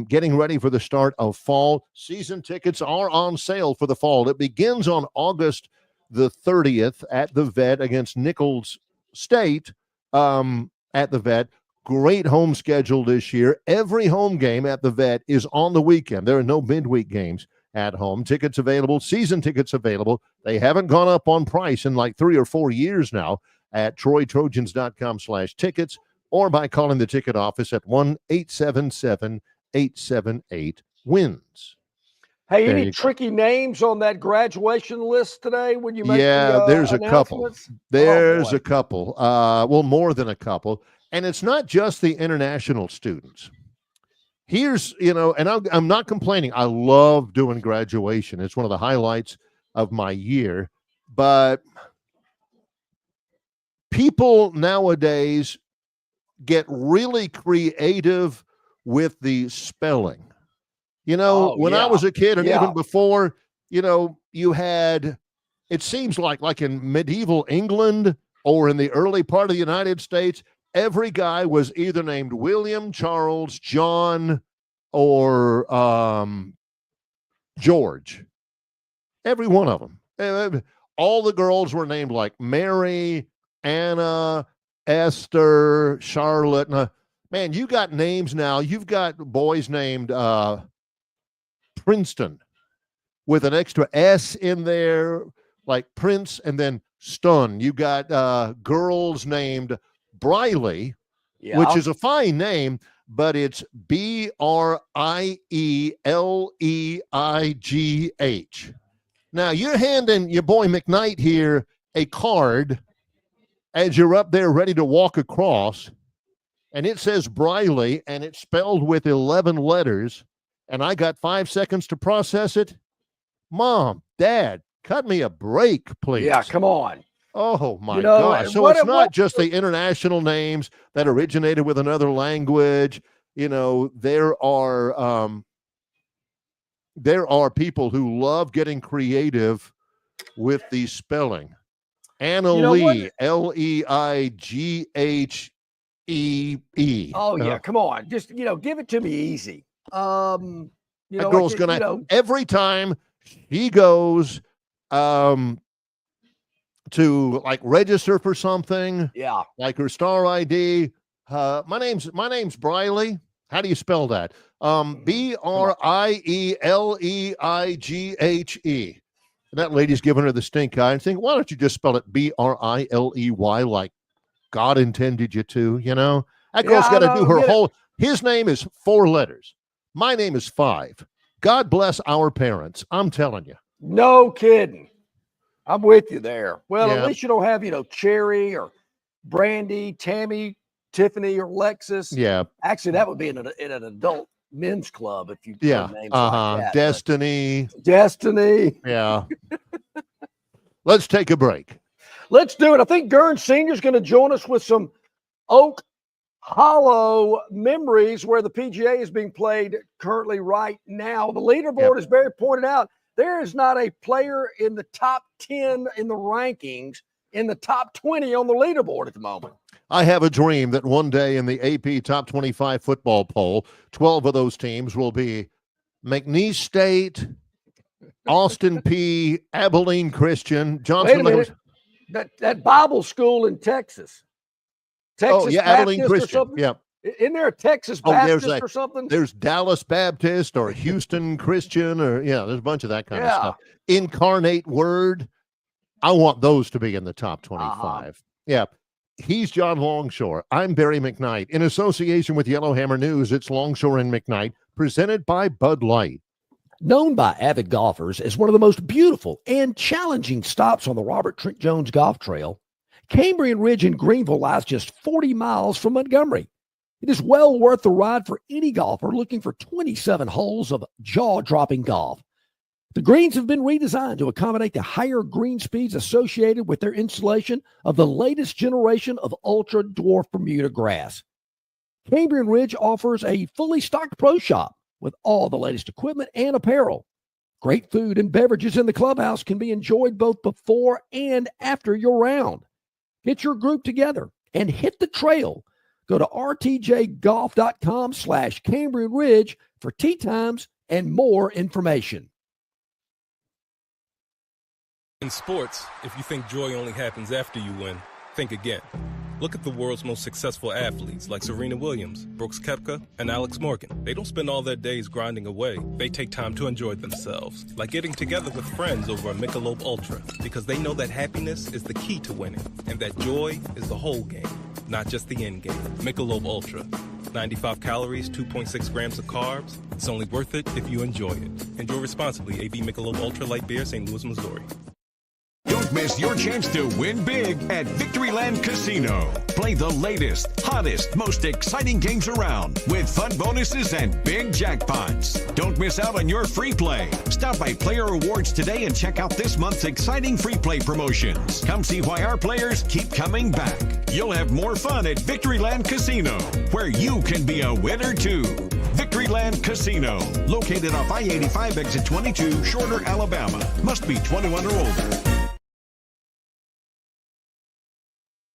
Getting ready for the start of fall. Season tickets are on sale for the fall. It begins on August the 30th at the Vet against Nichols State at the Vet. Great home schedule this year. Every home game at the Vet is on the weekend. There are no midweek games at home. Tickets available, season tickets available. They haven't gone up on price in like 3 or 4 years now at TroyTrojans.com/tickets or by calling the ticket office at 1-877-878-WINS. Hey, any tricky names on that graduation list today when you make there's a couple. There's a couple. Well, more than a couple. And it's not just the international students. Here's, and I'm not complaining. I love doing graduation. It's one of the highlights of my year. But people nowadays get really creative with the spelling. When I was a kid, and even before, you had, it seems like in medieval England or in the early part of the United States, every guy was either named William, Charles, John, or George. Every one of them. All the girls were named like Mary, Anna, Esther, Charlotte. Man, you got names now. You've got boys named Princeton with an extra S in there, like Prince, and then Stun. You got girls named Briley, which is a fine name, but it's Brieleighh. Now, you're handing your boy McKnight here a card as you're up there ready to walk across, and it says Briley, and it's spelled with 11 letters, and I got 5 seconds to process it. Mom, Dad, cut me a break, please. Yeah, come on. Oh, my gosh. So it's not just the international names that originated with another language. There are people who love getting creative with the spelling. Anna Lee, Leighee. Oh, yeah, come on. Just, give it to me easy. That girl's going to, every time she goes to like register for something, Yeah. like her star ID. My name's Briley. How do you spell that? Brieleighe. And that lady's giving her the stink eye and saying, why don't you just spell it Briley like God intended you to, you know? That girl's got to do her whole, his name is 4 letters. My name is 5. God bless our parents. I'm telling you. No kidding. I'm with you there. Well, Yeah. at least you don't have, Cherry or Brandy, Tammy, Tiffany, or Lexus. Yeah. Actually, that would be in an adult men's club if you Yeah. names like that. Destiny. Destiny. Yeah. Let's take a break. Let's do it. I think Gurn Sr. is going to join us with some Oak Hollow memories where the PGA is being played currently right now. The leaderboard, as Barry pointed out, there is not a player in the top 10 in the rankings in the top 20 on the leaderboard at the moment. I have a dream that one day in the AP Top 25 football poll, 12 of those teams will be McNeese State, Austin P, Abilene Christian, Johnson. Wait a minute. That Bible school in Texas. Texas Abilene Baptist Christian. or something? Yeah. Isn't there a Texas Baptist or something? There's Dallas Baptist or Houston Christian there's a bunch of that kind of stuff. Incarnate Word. I want those to be in the top 25. Yeah. He's John Longshore. I'm Barry McKnight. In association with Yellowhammer News, it's Longshore and McKnight, presented by Bud Light. Known by avid golfers as one of the most beautiful and challenging stops on the Robert Trent Jones Golf Trail, Cambrian Ridge in Greenville lies just 40 miles from Montgomery. It is well worth the ride for any golfer looking for 27 holes of jaw-dropping golf. The greens have been redesigned to accommodate the higher green speeds associated with their installation of the latest generation of ultra-dwarf Bermuda grass. Cambrian Ridge offers a fully stocked pro shop with all the latest equipment and apparel. Great food and beverages in the clubhouse can be enjoyed both before and after your round. Get your group together and hit the trail. Go to rtjgolf.com/Cambrian Ridge for tee times and more information. In sports, if you think joy only happens after you win, think again. Look at the world's most successful athletes like Serena Williams, Brooks Koepka, and Alex Morgan. They don't spend all their days grinding away. They take time to enjoy themselves, like getting together with friends over a Michelob Ultra, because they know that happiness is the key to winning, and that joy is the whole game, not just the end game. Michelob Ultra. 95 calories, 2.6 grams of carbs. It's only worth it if you enjoy it. Enjoy responsibly. AB Michelob Ultra Light Beer, St. Louis, Missouri. Don't miss your chance to win big at Victoryland Casino. Play the latest, hottest, most exciting games around with fun bonuses and big jackpots. Don't miss out on your free play. Stop by Player Rewards today and check out this month's exciting free play promotions. Come see why our players keep coming back. You'll have more fun at Victoryland Casino, where you can be a winner too. Victoryland Casino, located off I-85 exit 22, Shorter, Alabama. Must be 21 or older.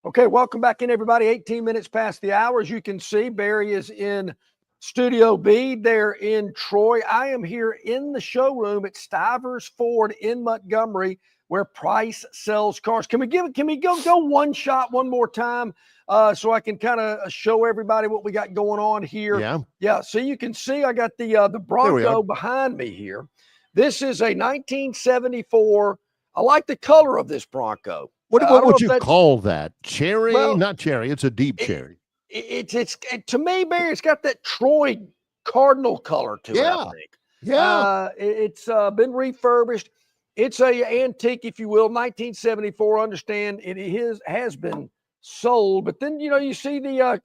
Okay, welcome back in, everybody. 18 minutes past the hour. As you can see, Barry is in Studio B there in Troy. I am here in the showroom at Stivers Ford in Montgomery, where Price sells cars. Can we go one shot one more time so I can kind of show everybody what we got going on here? Yeah. So you can see I got the Bronco behind me here. This is a 1974. I like the color of this Bronco. What would you call that? Cherry? Well, not cherry. It's a deep cherry. It's to me, Barry, it's got that Troy Cardinal color to it, I think. Yeah. It's been refurbished. It's a antique, if you will, 1974. Understand it has been sold. But then, you see the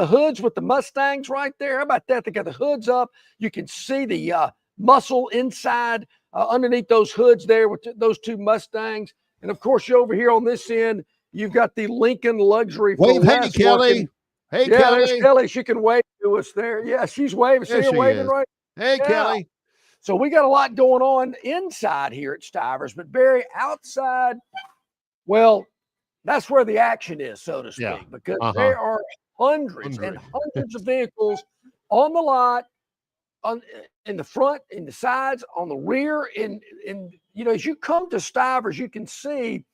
hoods with the Mustangs right there. How about that? They got the hoods up. You can see the muscle inside underneath those hoods there with those two Mustangs. And, of course, you're over here on this end, you've got the Lincoln Luxury. Hey, Kelly. Hey, Kelly. There's Kelly. She can wave to us there. Yeah, she's waving. See her waving, right? Hey, Kelly. So we got a lot going on inside here at Stivers. But, Barry, outside, well, that's where the action is, so to speak, because there are hundreds and hundreds of vehicles on the lot, in the front, in the sides, on the rear, as you come to Stivers, you can see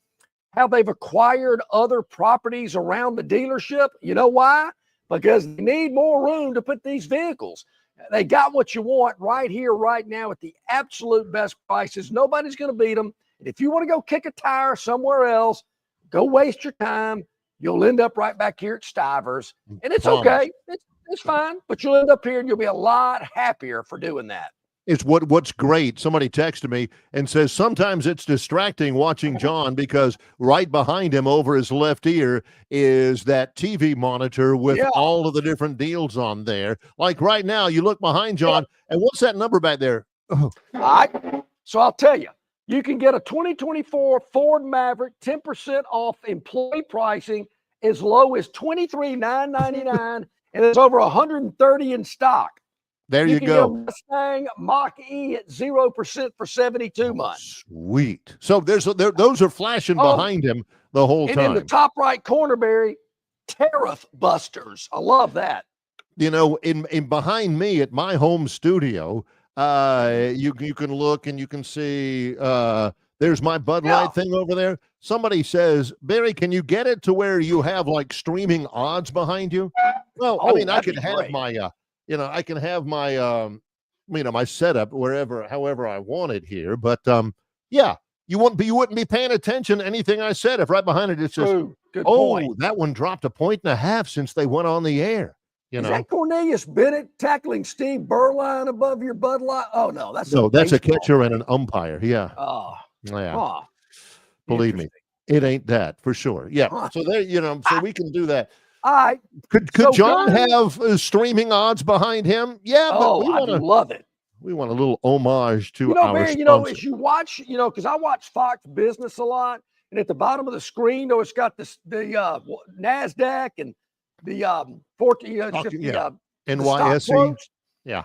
how they've acquired other properties around the dealership. You know why? Because they need more room to put these vehicles. They got what you want right here, right now at the absolute best prices. Nobody's going to beat them. And if you want to go kick a tire somewhere else, go waste your time. You'll end up right back here at Stivers. And it's okay. It's fine. But you'll end up here and you'll be a lot happier for doing that. It's what's great. Somebody texted me and says sometimes it's distracting watching John because right behind him over his left ear is that TV monitor with all of the different deals on there. Like right now, you look behind John, and what's that number back there? Oh. All right. So I'll tell you, you can get a 2024 Ford Maverick 10% off employee pricing as low as $23,999, and there's over 130 in stock. There you go. Get a Mustang Mach-E at 0% for 72 months. Sweet. So those are flashing behind him the whole time. And in the top right corner, Barry, Tariff Busters. I love that. You know, in behind me at my home studio, you can look and you can see there's my Bud Light thing over there. Somebody says, Barry, can you get it to where you have like streaming odds behind you? Well, I mean, I could have my I can have my, my setup however I want it here. But you wouldn't be paying attention to anything I said if right behind it it's just, good point. That one dropped 1.5 points since they went on the air. Is that Cornelius Bennett tackling Steve Berline above your Bud Light? Oh no, that's a catcher and an umpire. Yeah. Oh, yeah. Oh, believe me, it ain't that for sure. Yeah. So there, so we can do that. All right. Could John have streaming odds behind him? Yeah, but I love it. We want a little homage to our Barry, sponsor. as you watch, because I watch Fox Business a lot, and at the bottom of the screen, it's got the NASDAQ and the NYSE. Yeah.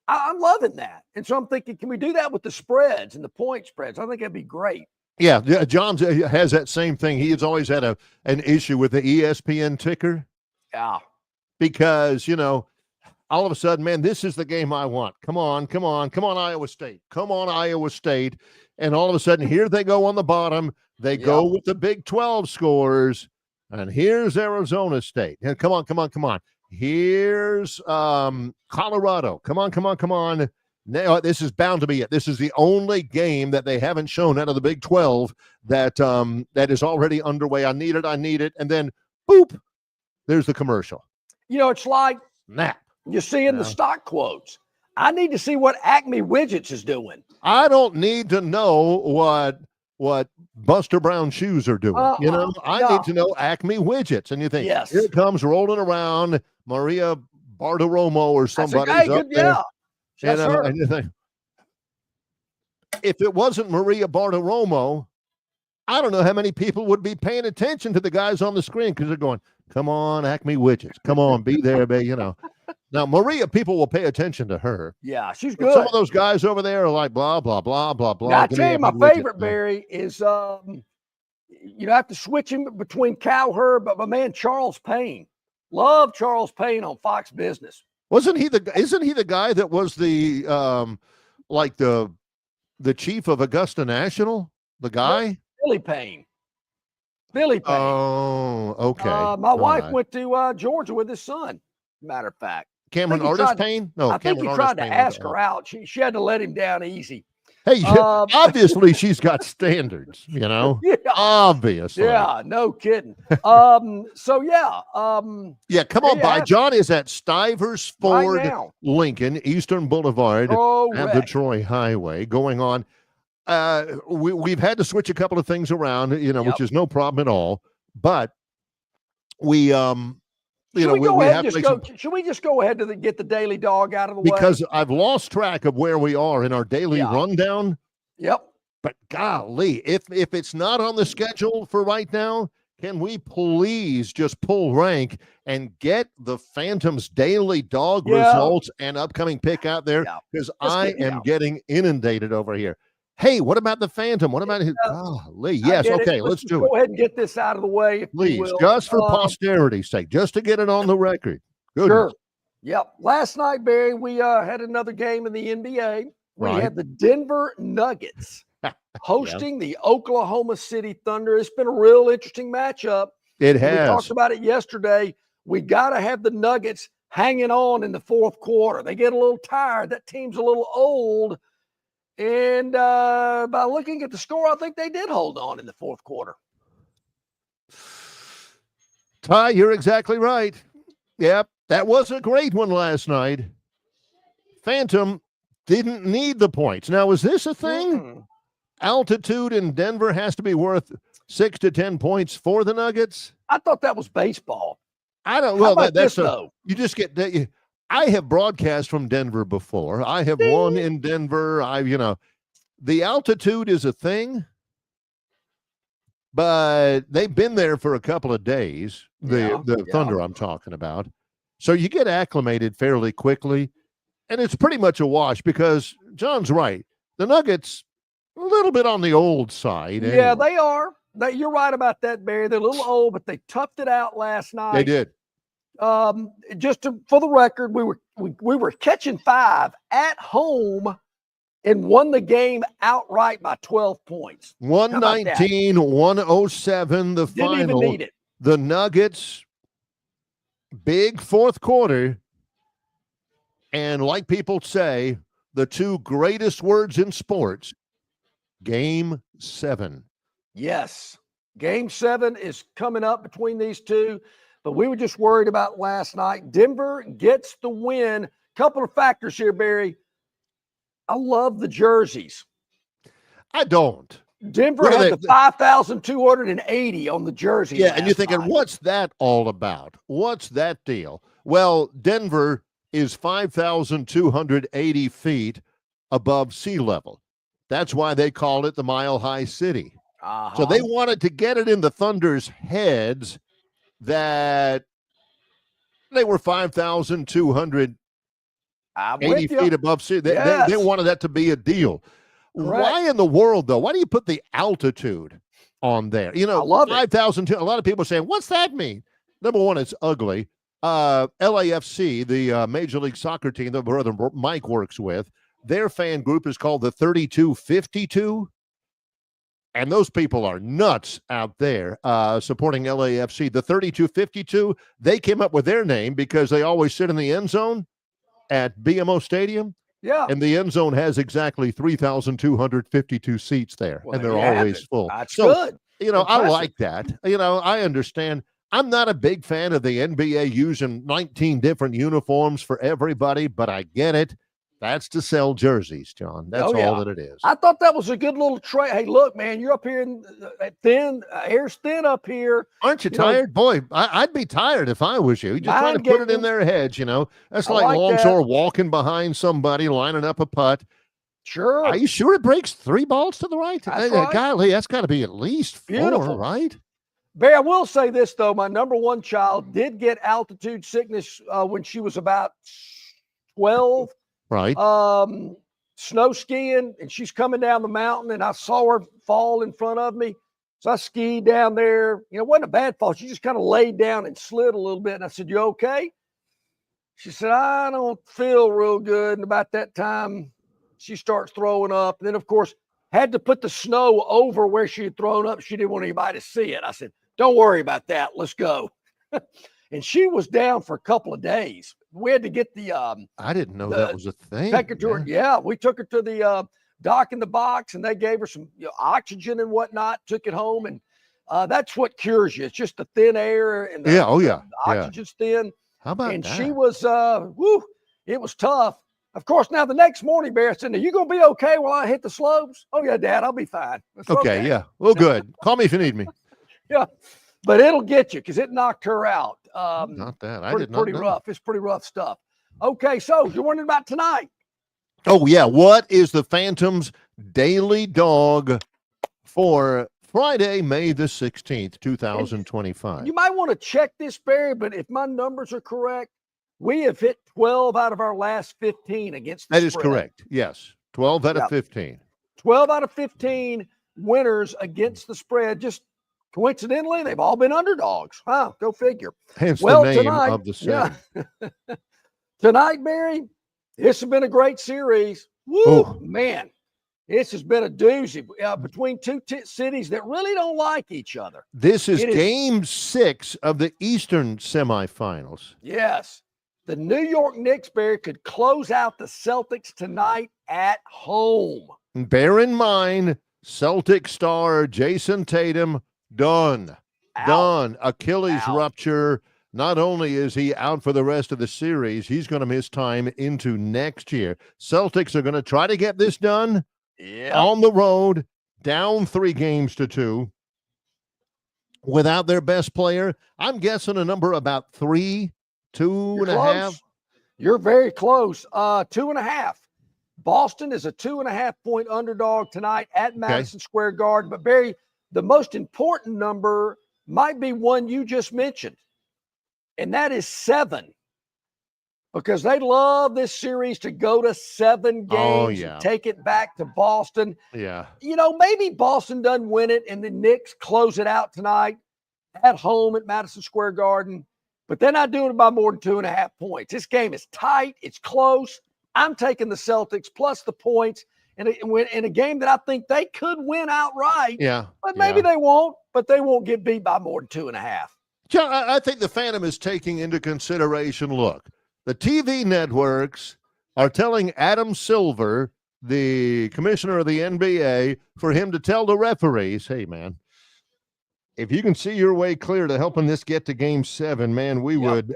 I'm loving that. And so I'm thinking, can we do that with the spreads and the point spreads? I think that'd be greght. Yeah, John has that same thing. He has always had an issue with the ESPN ticker. Yeah. Because, all of a sudden, man, this is the game I want. Come on, Iowa State. Come on, Iowa State. And all of a sudden, here they go on the bottom. They go with the Big 12 scores. And here's Arizona State. And come on. Here's Colorado. Come on. Now, this is bound to be it. This is the only game that they haven't shown out of the Big 12 that is already underway. I need it. And then, boop, there's the commercial. It's like snap. You're seeing the stock quotes. I need to see what Acme Widgets is doing. I don't need to know what Buster Brown shoes are doing. I need to know Acme Widgets. And you think, here it comes rolling around Maria Bartiromo or somebody's up there. Yeah. And you think, if it wasn't Maria Bartiromo, I don't know how many people would be paying attention to the guys on the screen because they're going, come on, Acme Widgets. Come on, be there, baby. Now, Maria, people will pay attention to her. Yeah, she's but good. Some of those guys over there are like, blah, blah, blah, blah, blah. Now, I tell you, my favorite, Barry, is, you have to switch him between Cowherd, but my man, Charles Payne. Love Charles Payne on Fox Business. Isn't he the guy that was the chief of Augusta National? The guy? Billy Payne. Oh, okay. My wife went to Georgia with his son, matter of fact. Cameron Artis Payne? No, I think he tried to ask her out. She had to let him down easy. Hey, obviously she's got standards, Yeah. Obviously. Yeah, no kidding. So yeah. Yeah, come on by. John is at Stivers Ford Lincoln, Eastern Boulevard at the Troy Highway going on. We've had to switch a couple of things around, which is no problem at all. But we should we just go ahead to get the daily dog out of the way? Because I've lost track of where we are in our daily rundown. Yep. But golly, if it's not on the schedule for right now, can we please just pull rank and get the Phantoms daily dog results and upcoming pick out there? Because I am getting inundated over here. Hey, what about the Phantom? What about his? Golly, yes, okay, let's do it. Go ahead and get this out of the way, please, just for posterity's sake, just to get it on the record. Goodness. Sure. Yep. Last night, Barry, we had another game in the NBA. We had the Denver Nuggets hosting the Oklahoma City Thunder. It's been a real interesting matchup. It We has. talked about it yesterday. We got to have the Nuggets hanging on in the fourth quarter. They get a little tired. That team's a little old. And by looking at the score, I think they did hold on in the fourth quarter. Ty, you're exactly right. Yep, that was a great one last night. Phantom didn't need the points. Now, is this a thing? Altitude in Denver has to be worth 6 to 10 points for the Nuggets? I thought that was baseball. I don't. How Well, about that's this, though? you just get that. I have broadcast from Denver before. I have won in Denver. The altitude is a thing, but they've been there for a couple of days. The Thunder I'm talking about. So you get acclimated fairly quickly, and it's pretty much a wash because John's right. The Nuggets a little bit on the old side. Yeah, anyway. they are. You're right about that, Barry. They're a little old, but they toughed it out last night. They did. For the record, we were catching 5 at home and won the game outright by 12 points. 119-107, the Didn't final. even need it. The Nuggets, big fourth quarter. And like people say, the two greatest words in sports, Game 7. Yes. Game 7 is coming up between these two, but we were just worried about last night. Denver gets the win. Couple of factors here, Barry. I love the jerseys. I don't. Denver had the 5,280 on the jersey. Yeah, and you're thinking, night. what's that all about? What's that deal? Well, Denver is 5,280 feet above sea level. That's why they called it the Mile High City. So they wanted to get it in the Thunder's heads that they were 5,280 feet above sea. They wanted that to be a deal. Correct. Why in the world, though? Why do you put the altitude on there? I love 5,000. A lot of people are saying, what's that mean? Number one, it's ugly. LAFC, the Major League Soccer team that brother Mike works with, their fan group is called the 3252. And those people are nuts out there supporting LAFC. The 3252, they came up with their name because they always sit in the end zone at BMO Stadium. Yeah. And the end zone has exactly 3,252 seats there. Well, and they're always full. That's so, good. I Impressive. like that. I understand. I'm not a big fan of the NBA using 19 different uniforms for everybody, but I get it. That's to sell jerseys, John. That's all that it is. I thought that was a good little trade. Hey, look, man, you're up here in thin, air's thin up here. Aren't you tired? Boy, I'd be tired if I was you. Just trying to put it in their heads, That's like Longshore walking behind somebody, lining up a putt. Sure. Are you sure it breaks 3 balls to the right? That's right. Golly, that's got to be at least 4, Beautiful. right? Barry, I will say this, though. My number one child did get altitude sickness when she was about 12. Right. Snow skiing, and she's coming down the mountain, and I saw her fall in front of me. So I skied down there. It wasn't a bad fall. She just kind of laid down and slid a little bit. And I said, "You okay?" She said, "I don't feel real good." And about that time, she starts throwing up. And then, of course, had to put the snow over where she had thrown up. She didn't want anybody to see it. I said, "Don't worry about that. Let's go." And she was down for a couple of days. We had to get the I didn't know that was a thing. Take her to her. Yeah, we took her to the dock in the box, and they gave her some oxygen and whatnot. Took it home, and that's what cures you. It's just the thin air and the, the oxygen's thin. How about and that? she was it was tough. Of course, now the next morning, Bear said, "Are you gonna be okay while I hit the slopes?" "Oh yeah, Dad, I'll be fine." Okay, yeah. Well, good. Call me if you need me. Yeah, but it'll get you because it knocked her out. Not that. I did not pretty know. rough. It's pretty rough stuff. Okay, so you're wondering about tonight. Oh, yeah. What is the Phantoms' daily dog for Friday, May the 16th, 2025? You might want to check this, Barry, but if my numbers are correct, we have hit 12 out of our last 15 against the That is spread. correct. Yes. 12 out of 15. 12 out of 15 winners against the spread. Just coincidentally, they've all been underdogs. Wow, go figure. Hence the name of the set. Tonight, Barry, this has been a great series. Woo, man. This has been a doozy between two cities that really don't like each other. This is game 6 of the Eastern semifinals. Yes. The New York Knicks, Barry, could close out the Celtics tonight at home. And bear in mind, Celtic star Jason Tatum, done. Out. Done. Achilles Out. rupture. Not only is he out for the rest of the series, he's going to miss time into next year. Celtics are going to try to get this done on the road, down 3-2 without their best player. I'm guessing a number about 3, 2.5. You're very close. 2.5. Boston is a 2.5-point underdog tonight at Madison Square Garden. But Barry, the most important number might be one you just mentioned, and that is 7. Because they love this series to go to 7 games and take it back to Boston. Yeah. You know, maybe Boston doesn't win it and the Knicks close it out tonight at home at Madison Square Garden. But they're not doing it by more than 2.5 points. This game is tight. It's close. I'm taking the Celtics plus the points in a game that I think they could win outright. Yeah. But maybe they won't. But they won't get beat by more than 2.5. John, I think the Phantom is taking into consideration, look, the TV networks are telling Adam Silver, the commissioner of the NBA, for him to tell the referees, hey, man, if you can see your way clear to helping this get to game 7, man, we would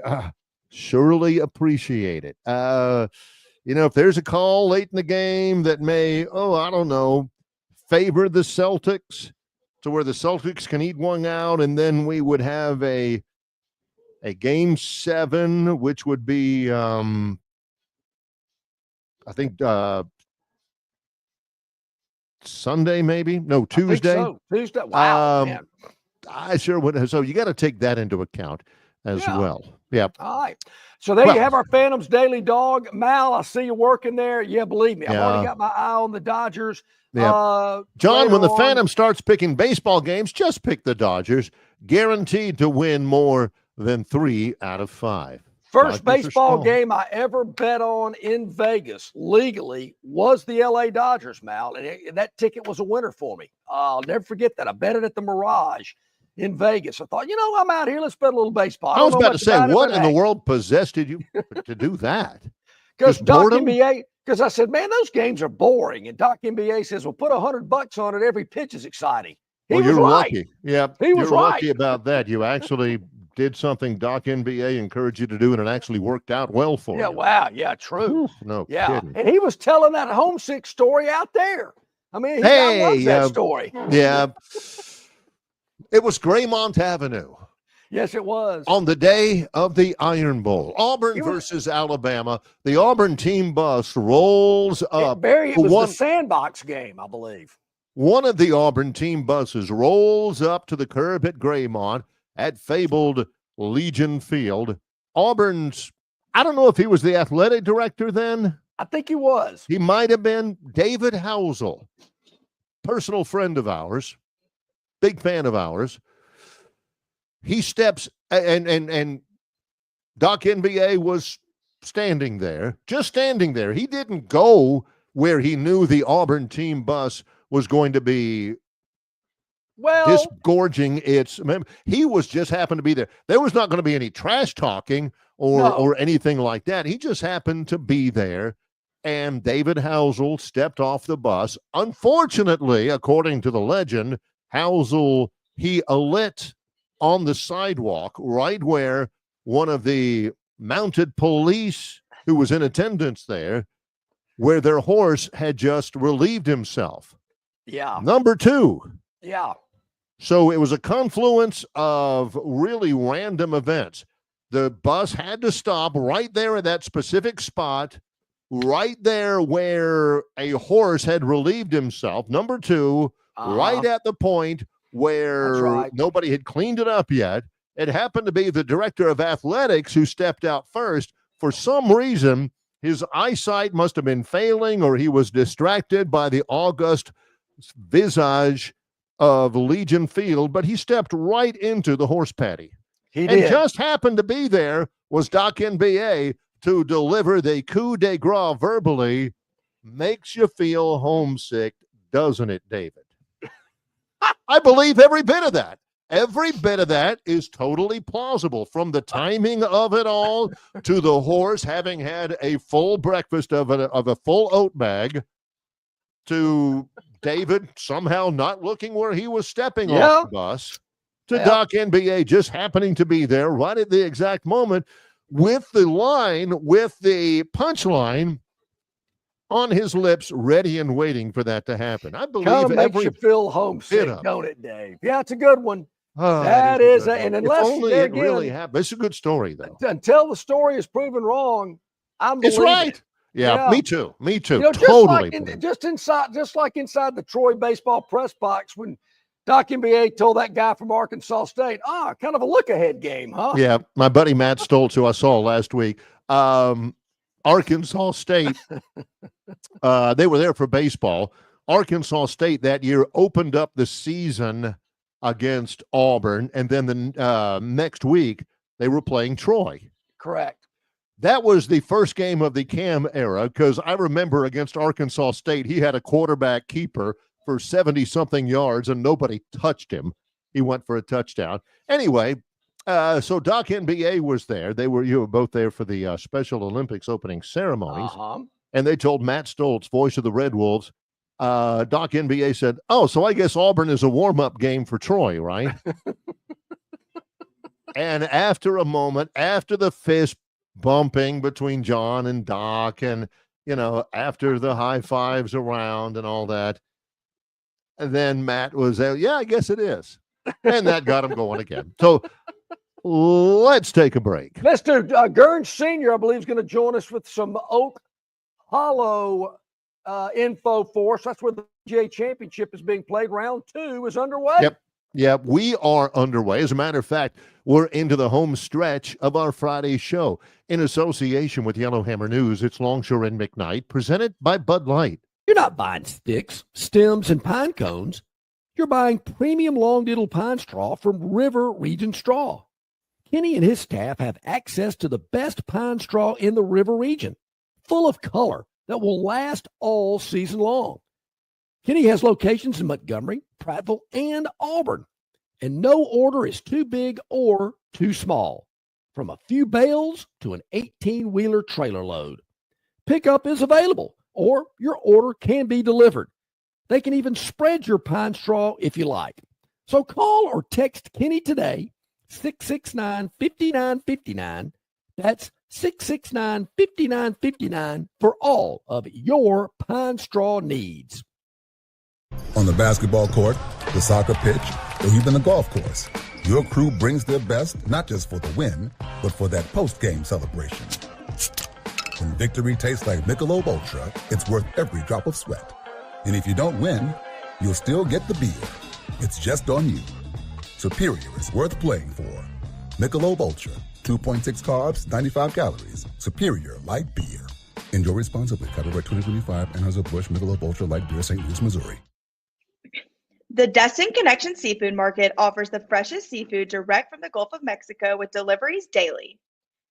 surely appreciate it. You know, if there's a call late in the game that may, I don't know, favor the Celtics to where the Celtics can eat one out, and then we would have a game 7, which would be, I think, Sunday, maybe? No, Tuesday. I think so. Tuesday. Wow, man. I sure would. So you got to take that into account as well. Yeah. All right. So there you have our Phantoms Daily Dog. Mal, I see you working there. Yeah, believe me, I've already got my eye on the Dodgers. Yeah. John, when the Phantom starts picking baseball games, just pick the Dodgers. Guaranteed to win more than 3 out of 5. First baseball game I ever bet on in Vegas legally was the LA Dodgers, Mal. And that ticket was a winner for me. I'll never forget that. I bet it at the Mirage in Vegas. I thought, I'm out here. Let's bet a little baseball. I was about to say, what in the world possessed you to do that? Because Doc NBA, because I said, man, those games are boring. And Doc NBA says, well, put $100 on it. Every pitch is exciting. Well, you're right. lucky. Yeah, he was you're right. lucky about that. You actually did something Doc NBA encouraged you to do, and it actually worked out well for you. Yeah, wow. Yeah, true. No kidding. kidding. And he was telling that homesick story out there. I mean, I love that story. Yeah. It was Graymont Avenue. Yes, it was. On the day of the Iron Bowl. Auburn versus Alabama. The Auburn team bus rolls up. Barry, it was the sandbox game, I believe. One of the Auburn team buses rolls up to the curb at Graymont at fabled Legion Field. Auburn's, I don't know if he was the athletic director then. I think he was. He might have been. David Housel, personal friend of ours, big fan of ours. He steps, and Doc NBA was standing there, just standing there. He didn't go where he knew the Auburn team bus was going to be disgorging its. He was just happened to be there. There was not going to be any trash talking or anything like that. He just happened to be there, and David Housel stepped off the bus. Unfortunately, according to the legend, Housel, he alit on the sidewalk right where one of the mounted police who was in attendance there, where their horse had just relieved himself. Yeah. Number 2. Yeah. So it was a confluence of really random events. The bus had to stop right there at that specific spot, right there where a horse had relieved himself. Number 2, right at the point where nobody had cleaned it up yet. It happened to be the director of athletics who stepped out first. For some reason, his eyesight must have been failing, or he was distracted by the august visage of Legion Field, but he stepped right into the horse paddy. He did. And just happened to be there was Doc NBA to deliver the coup de grace verbally. Makes you feel homesick. doesn't it, David? I believe every bit of that. Every bit of that is totally plausible, from the timing of it all to the horse having had a full breakfast of a full oat bag, to David somehow not looking where he was stepping off the bus, to Doc NBA just happening to be there right at the exact moment with the punchline on his lips, ready and waiting for that to happen. I believe kind of makes every you feel homesick, don't it, Dave? Yeah, it's a good one. That is, and unless it really happened. It's a good story, though. Until the story is proven wrong, I'm it's believing right. it. Yeah, me too. Me too. You know, totally. Just like inside the Troy baseball press box when Doc NBA told that guy from Arkansas State, kind of a look-ahead game, huh? Yeah, my buddy Matt Stoltz, who I saw last week, Arkansas State, they were there for baseball. Arkansas State that year opened up the season against Auburn, and then the next week they were playing Troy. Correct. That was the first game of the Cam era, because I remember against Arkansas State, he had a quarterback keeper for 70-something yards, and nobody touched him. He went for a touchdown. Anyway, so Doc NBA was there. You were both there for the Special Olympics opening ceremonies, and they told Matt Stoltz, voice of the Red Wolves, Doc NBA said, so I guess Auburn is a warm-up game for Troy, right? And after a moment, after the fist bumping between John and Doc, and, after the high fives around and all that, and then Matt was there, I guess it is. And that got him going again. So let's take a break. Let's do Gurn Sr., I believe, is going to join us with some Oak Hollow info for us. That's where the PGA Championship is being played. Round 2 is underway. Yep, we are underway. As a matter of fact, we're into the home stretch of our Friday show. In association with Yellowhammer News, it's Longshore and McKnight, presented by Bud Light. You're not buying sticks, stems, and pine cones. You're buying premium long-diddle pine straw from River Region Straw. Kenny and his staff have access to the best pine straw in the River Region, full of color that will last all season long. Kenny has locations in Montgomery, Prattville, and Auburn, and no order is too big or too small, from a few bales to an 18-wheeler trailer load. Pickup is available, or your order can be delivered. They can even spread your pine straw if you like. So call or text Kenny today, 669-5959. That's 669-5959 for all of your pine straw needs. On the basketball court, the soccer pitch, or even the golf course, your crew brings their best not just for the win, but for that post-game celebration. When victory tastes like Michelob Ultra, it's worth every drop of sweat. And if you don't win, you'll still get the beer. It's just on you. Superior is worth playing for. Michelob Ultra, 2.6 carbs, 95 calories. Superior light beer. Enjoy responsibly. Copyright 2025, Anheuser-Busch Michelob Ultra Light Beer, St. Louis, Missouri. The Destin Connection Seafood Market offers the freshest seafood direct from the Gulf of Mexico with deliveries daily.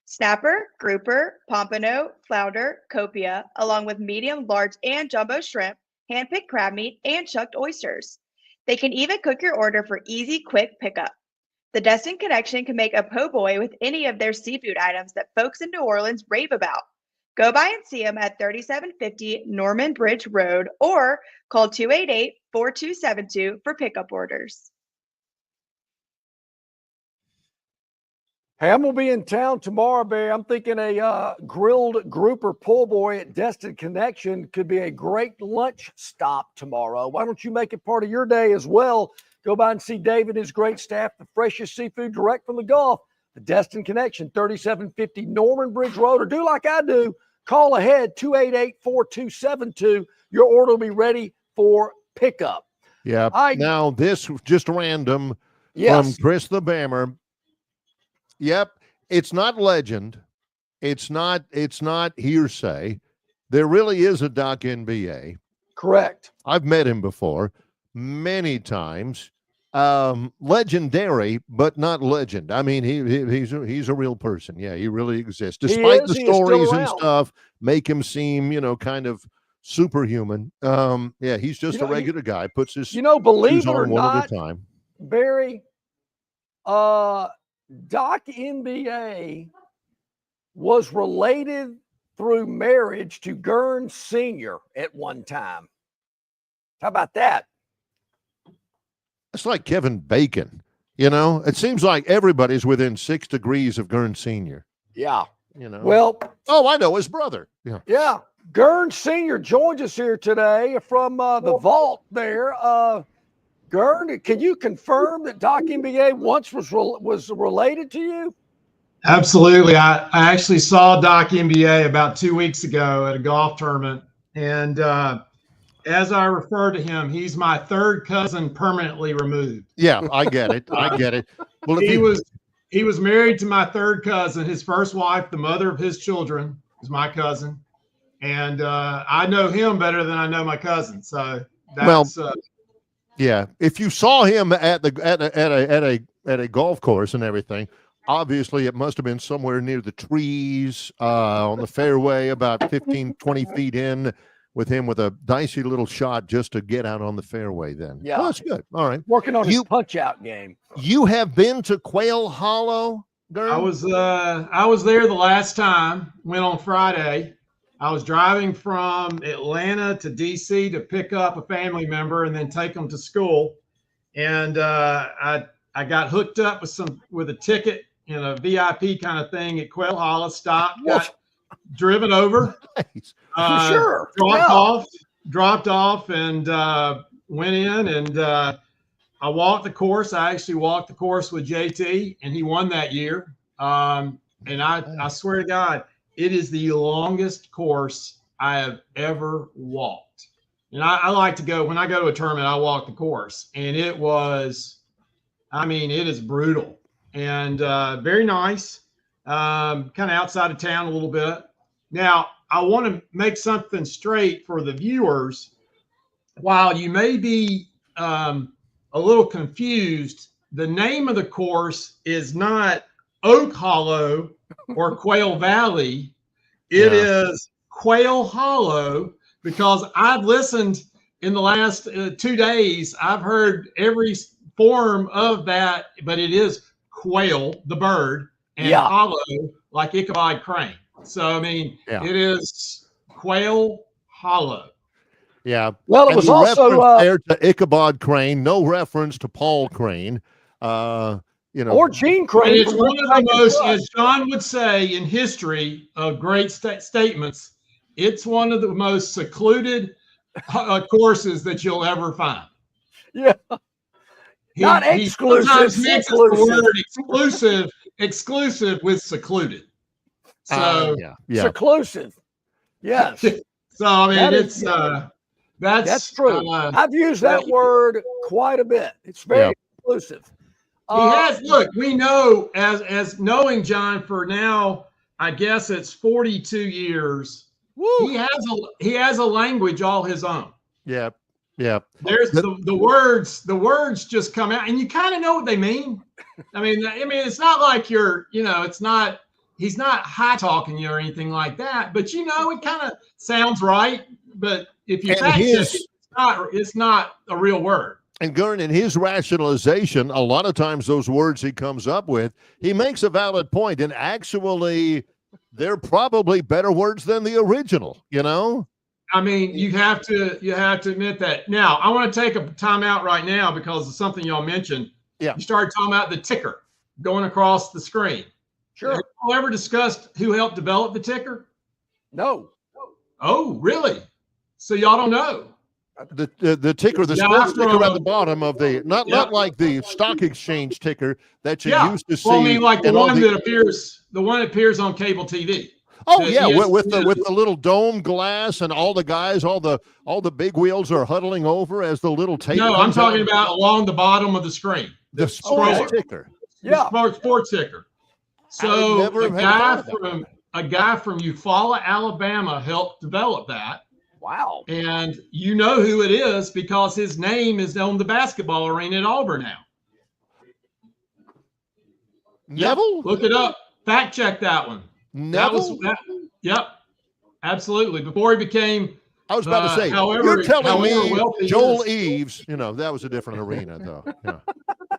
Snapper, grouper, pompano, flounder, copia, along with medium, large, and jumbo shrimp, hand-picked crab meat, and chucked oysters. They can even cook your order for easy, quick pickup. The Destin Connection can make a po' boy with any of their seafood items that folks in New Orleans rave about. Go by and see them at 3750 Norman Bridge Road or call 288-4272 for pickup orders. Hey, I'm going to be in town tomorrow, Barry. I'm thinking a grilled grouper po' boy at Destin Connection could be a great lunch stop tomorrow. Why don't you make it part of your day as well? Go by and see Dave and his great staff, the freshest seafood direct from the Gulf. The Destin Connection, 3750 Norman Bridge Road, or do like I do. Call ahead, 288-4272. Your order will be ready for pickup. Yeah. Now, this just random from Chris the Bammer. Yep. It's not legend. It's not hearsay. There really is a Doc NBA. Correct. I've met him before many times. Legendary, but not legend. I mean, he's a real person. Yeah, he really exists. Despite the stories and stuff make him seem, kind of superhuman. Yeah, he's just a regular guy. Puts his believe shoes it or on one not, at a time. Barry, Doc NBA was related through marriage to Gurn Sr. at one time. How about that? It's like Kevin Bacon. It seems like everybody's within 6 degrees of Gurn Sr. Yeah. Well, I know his brother. Yeah. Yeah. Gurn Sr. joins us here today from the vault there. Gurn, can you confirm that Doc NBA once was related to you? Absolutely. I actually saw Doc NBA about 2 weeks ago at a golf tournament. And as I refer to him, he's my third cousin permanently removed. Yeah, I get it. Well, he was married to my third cousin. His first wife, the mother of his children, is my cousin. And I know him better than I know my cousin. So that's yeah. If you saw him at a golf course and everything, obviously it must have been somewhere near the trees on the fairway, about 15, 20 feet in, with him with a dicey little shot just to get out on the fairway then. Yeah. Well, that's good. All right. Working on his punch-out game. You have been to Quail Hollow, Gurn? I was there the last time, went on Friday. I was driving from Atlanta to D.C. to pick up a family member and then take them to school. And I got hooked up with a ticket and a VIP kind of thing at Quail Hollow, stopped, got driven over. Nice. Sure. Dropped off and went in and I walked the course. I actually walked the course with JT and he won that year. And I swear to God, it is the longest course I have ever walked. And I like to go, when I go to a tournament, I walk the course. And it is brutal and very nice, kind of outside of town a little bit. Now, I want to make something straight for the viewers. While you may be a little confused, the name of the course is not Oak Hollow or Quail Valley. It is Quail Hollow, because I've listened in the last 2 days. I've heard every form of that, but it is quail, the bird, and hollow, like Ichabod Crane. So, it is Quail Hollow. Yeah. Well, it was also there to Ichabod Crane, no reference to Paul Crane. Or Gene Crane. And it's one of the most, as John would say in history of great statements, it's one of the most secluded courses that you'll ever find. Yeah. Not exclusive. Sometimes mixes the word exclusive with secluded. So seclusive. Yes. So that's true. I've used that word quite a bit. It's very exclusive. We know as knowing John for now, I guess it's 42 years. Woo. He has a language all his own. Yeah. Yeah. There's the words just come out and you kind of know what they mean. It's not like he's not high talking you or anything like that, but it kind of sounds right. But if you fact check it's not a real word. And Gurn, in his rationalization, a lot of times those words he comes up with, he makes a valid point. And actually, they're probably better words than the original, you have to admit that. Now, I want to take a time out right now because of something y'all mentioned. Yeah. You started talking about the ticker going across the screen. Sure. Have you ever discussed who helped develop the ticker? No. Oh, really? So y'all don't know? The ticker, the sports ticker at the bottom of the not like the stock exchange ticker that you used to see. Well, like the one that appears on cable TV. Oh with the little dome glass and all the guys, all the big wheels are huddling over as the little tape. No, I'm talking about along the bottom of the screen. The sports ticker. Yeah, sports ticker. So a guy from Eufaula, Alabama, helped develop that. Wow. And you know who it is because his name is on the basketball arena at Auburn now. Neville? Look it up. Fact check that one. Neville? Yep. Absolutely. Before he became I was about to say, you're telling me Joel Eves, that was a different arena, though. Yeah.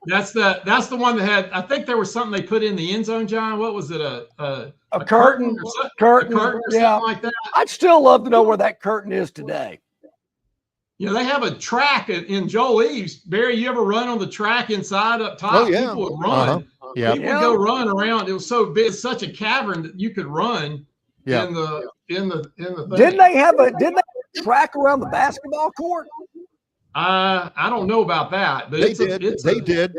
That's the one that had, I think there was something they put in the end zone, John. What was it? A curtain or something like that. I'd still love to know where that curtain is today. They have a track in Joel Eves. Barry, you ever run on the track inside up top? Oh, yeah. People would run. Uh-huh. Yeah. People would go run around. It was so big, such a cavern that you could run in the thing. Didn't they have a track around the basketball court? I don't know about that, but they did.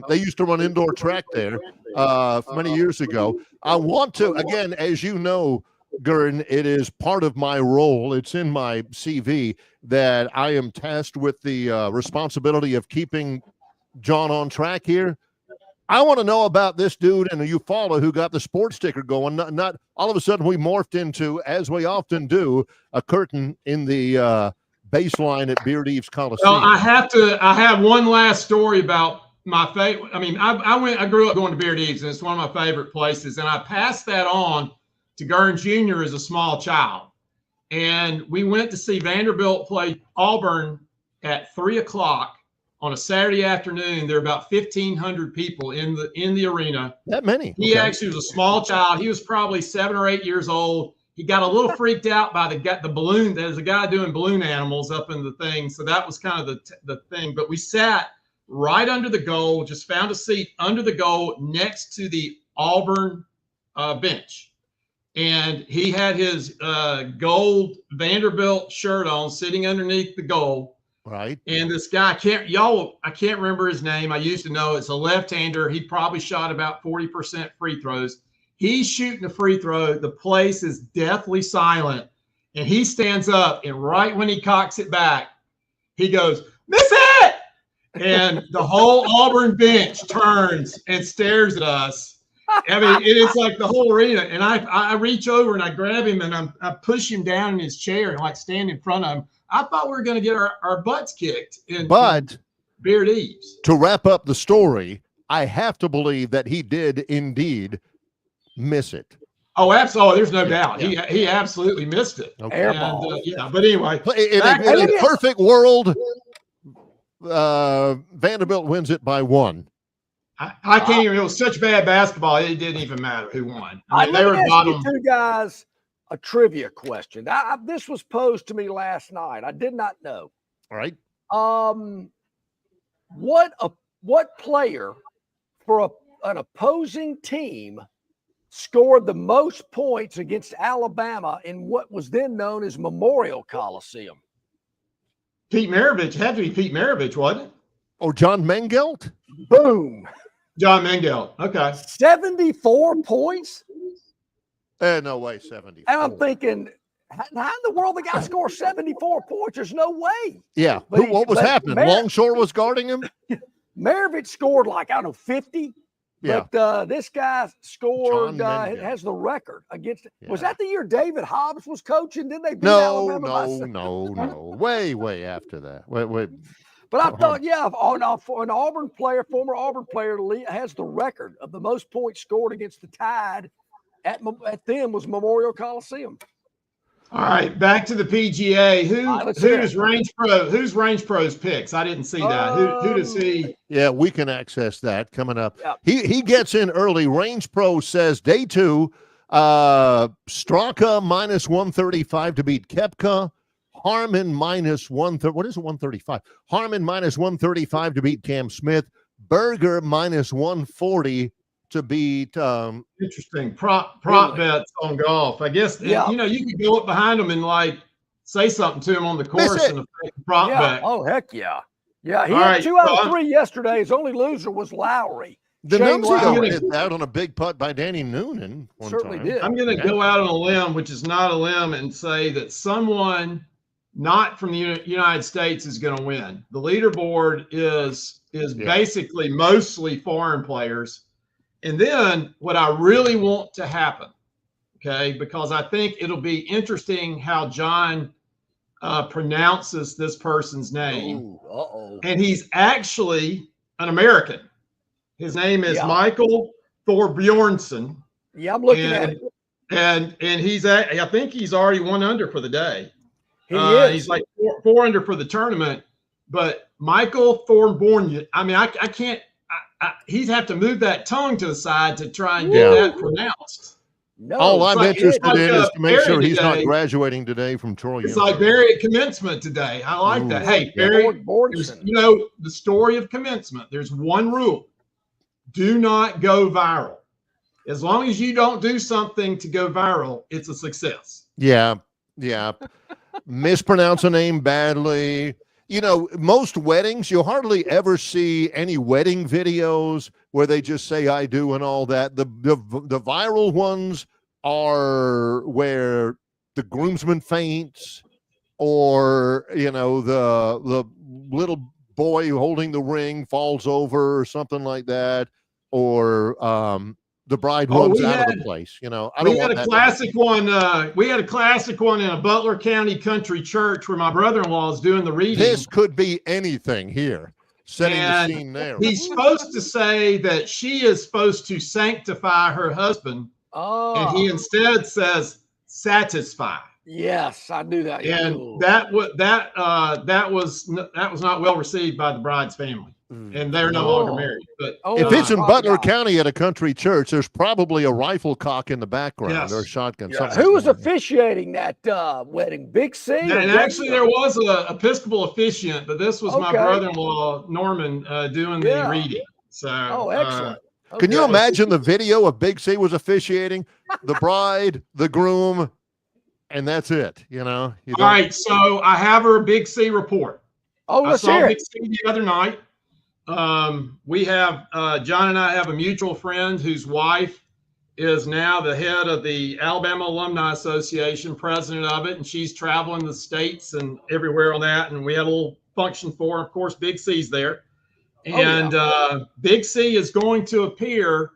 They used to run indoor track there many years ago. I want to, again, as you know, Gurn, it is part of my role. It's in my CV that I am tasked with the responsibility of keeping John on track here. I want to know about this dude and you follow who got the sports sticker going. Not all of a sudden we morphed into, as we often do, a curtain in the baseline at Beard Eves Coliseum. Well, I have one last story about my favorite. I mean, I grew up going to Beard Eves, and it's one of my favorite places. And I passed that on to Gurn Jr. as a small child. And we went to see Vanderbilt play Auburn at 3:00 on a Saturday afternoon. There were about 1,500 people in the arena. That many? He actually was a small child. He was probably 7 or 8 years old. He got a little freaked out by the balloon. There's a guy doing balloon animals up in the thing. So that was kind of the thing. But we sat right under the goal, just found a seat under the goal next to the Auburn bench. And he had his gold Vanderbilt shirt on, sitting underneath the goal. Right. And this guy, I can't remember his name. I used to know. It's a left-hander. He probably shot about 40% free throws. He's shooting a free throw. The place is deathly silent. And he stands up, and right when he cocks it back, he goes, "Miss it!" And the whole Auburn bench turns and stares at us. I mean, it's like the whole arena. And I reach over and I grab him and I push him down in his chair and like stand in front of him. I thought we were going to get our butts kicked in Beard Eves. To wrap up the story, I have to believe that he did indeed miss it. Oh, absolutely. There's no doubt. Yeah. He absolutely missed it. Okay. Airball. But anyway. In a perfect world, Vanderbilt wins it by 1. I can't even. It was such bad basketball. It didn't even matter who won. I mean, they were bottom. Two guys a trivia question. This was posed to me last night. I did not know. All right. What player for an opposing team scored the most points against Alabama in what was then known as Memorial Coliseum? Pete Maravich. Had to be Pete Maravich, wasn't it? Oh, John Mengelt? Boom. John Mengelt. Okay. 74 points? No way, 74. And I'm thinking, how in the world the guy scored 74 points? There's no way. Yeah. What was happening? Longshore was guarding him? Maravich scored 50. Yeah. But this guy scored, has the record against – Was that the year David Hobbs was coaching? Didn't they beat Alabama? No. Way after that. Wait. But I thought, an Auburn player, former Auburn player, has the record of the most points scored against the Tide at them was Memorial Coliseum. All right, back to the PGA. Who's Range Pro's picks? I didn't see that. Who does he? Yeah, we can access that coming up. Yeah. He gets in early. Range Pro says day 2, Straka minus 135 to beat Koepka. Harman minus 130. What is it? 135. Harman minus 135 to beat Cam Smith. Berger minus 140 to beat. Interesting prop bets on golf. I guess you could go up behind them and say something to him on the course and a prop bet. Oh heck yeah, yeah. He had 2 out of 3 yesterday. His only loser was Lowry. The Nunzio hit that on a big putt by Danny Noonan. Certainly did. I'm going to go out on a limb, which is not a limb, and say that someone not from the United States is going to win. The leaderboard is basically mostly foreign players. And then what I really want to happen, okay, because I think it'll be interesting how John pronounces this person's name. And he's actually an American. His name is Michael Thorbjornsen. Yeah, I'm looking at it. And he's I think he's already 1 under for the day. He's like four under for the tournament. But Michael Thornborn, I mean, I can't. He'd have to move that tongue to the side to try and get that pronounced. No, all I'm interested in is to make sure he's not graduating today from Troy. It's like Barry at commencement today. I like that. Hey, Barry, the story of commencement. There's one rule: do not go viral. As long as you don't do something to go viral, it's a success. Yeah. Mispronounce a name badly. You know, most weddings, you hardly ever see any wedding videos where they just say I do and all that. The viral ones are where the groomsman faints, or, you know, the little boy holding the ring falls over or something like that, or the bride runs out of the place. You know, we had a classic one. We had a classic one in a Butler County country church where my brother-in-law is doing the reading. This could be anything here. Setting the scene there. He's supposed to say that she is supposed to sanctify her husband, and he instead says satisfy. Yes, I knew that. And that was not well received by the bride's family. And they're no longer married. But if it's in Butler County at a country church, there's probably a rifle cock in the background or a shotgun. Yes. Who was officiating that wedding? Big C? And actually, there was an Episcopal officiant, but this was my brother-in-law Norman doing the reading. So, excellent. Can you imagine the video of Big C was officiating, the bride, the groom, and that's it? You know. All right, so I have her Big C report. I saw Big C the other night. We have John and I have a mutual friend whose wife is now the head of the Alabama Alumni Association, president of it, and she's traveling the states and everywhere on that. And we had a little function for her. Of course, Big C's there, and Big C is going to appear.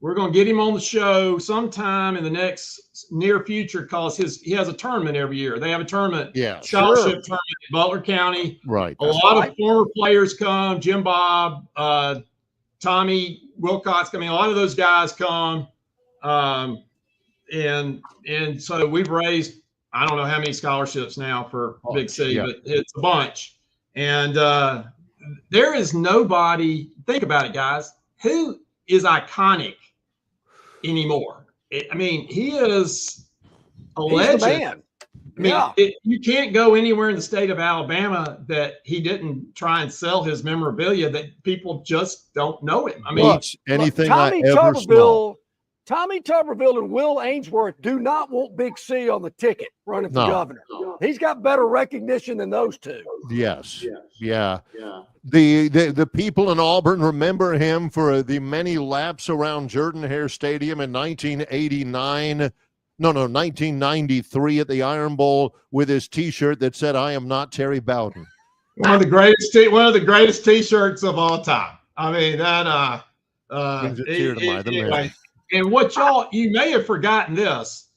We're going to get him on the show sometime in the next near future because he has a tournament every year. They have a tournament, scholarship tournament in Butler County. Right. A lot of former players come. Jim Bob, Tommy Wilcox. I mean, a lot of those guys come. And so we've raised, I don't know how many scholarships now for Big C, but it's a bunch. And there is nobody, think about it, guys, who is iconic anymore. I mean, he is a legend. The man. I mean, you can't go anywhere in the state of Alabama that he didn't try and sell his memorabilia that people just don't know him. I mean, anything Tommy I ever saw. Tommy Tuberville and Will Ainsworth do not want Big C on the ticket running for governor. He's got better recognition than those two. Yes. Yeah. The people in Auburn remember him for the many laps around Jordan-Hare Stadium in 1993 at the Iron Bowl with his T-shirt that said, "I am not Terry Bowden." One of the greatest T-shirts of all time. I mean, that brings a tear to my eye. And you may have forgotten this.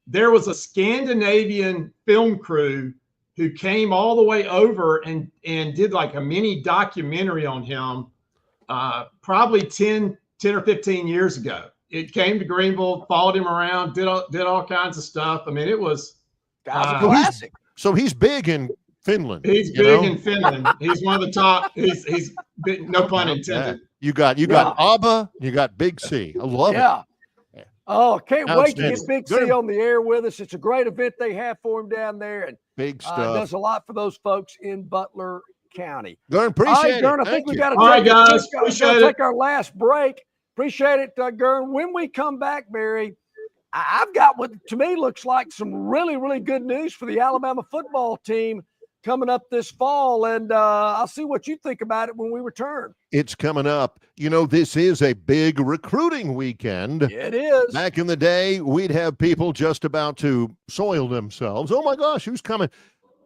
There was a Scandinavian film crew who came all the way over and did like a mini documentary on him probably 10 or 15 years ago. It came to Greenville, followed him around, did all kinds of stuff. I mean, it was classic. So he's big in Finland. He's big in Finland. He's one of the top. He's big, no pun intended. You got ABBA, you got Big C. I love it. Oh, can't wait to get Big C on the air with us. It's a great event they have for him down there, and big stuff. Does a lot for those folks in Butler County. Gurn, appreciate it. Gurn, I think we got to take our last break. Appreciate it, Gurn. When we come back, Barry, I've got what to me looks like some really, really good news for the Alabama football team coming up this fall, and I'll see what you think about it when we return. It's coming up. You know, this is a big recruiting weekend. It is. Back in the day, we'd have people just about to soil themselves. Oh, my gosh, who's coming?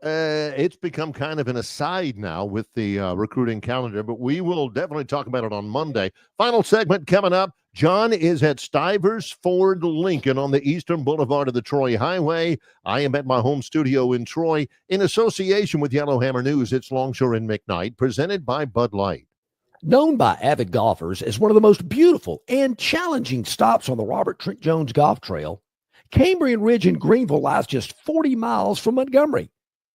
It's become kind of an aside now with the recruiting calendar, but we will definitely talk about it on Monday. Final segment coming up. John is at Stivers Ford Lincoln on the Eastern Boulevard of the Troy Highway. I am at my home studio in Troy in association with Yellowhammer News. It's Longshore and McKnight, presented by Bud Light. Known by avid golfers as one of the most beautiful and challenging stops on the Robert Trent Jones Golf Trail, Cambrian Ridge in Greenville lies just 40 miles from Montgomery.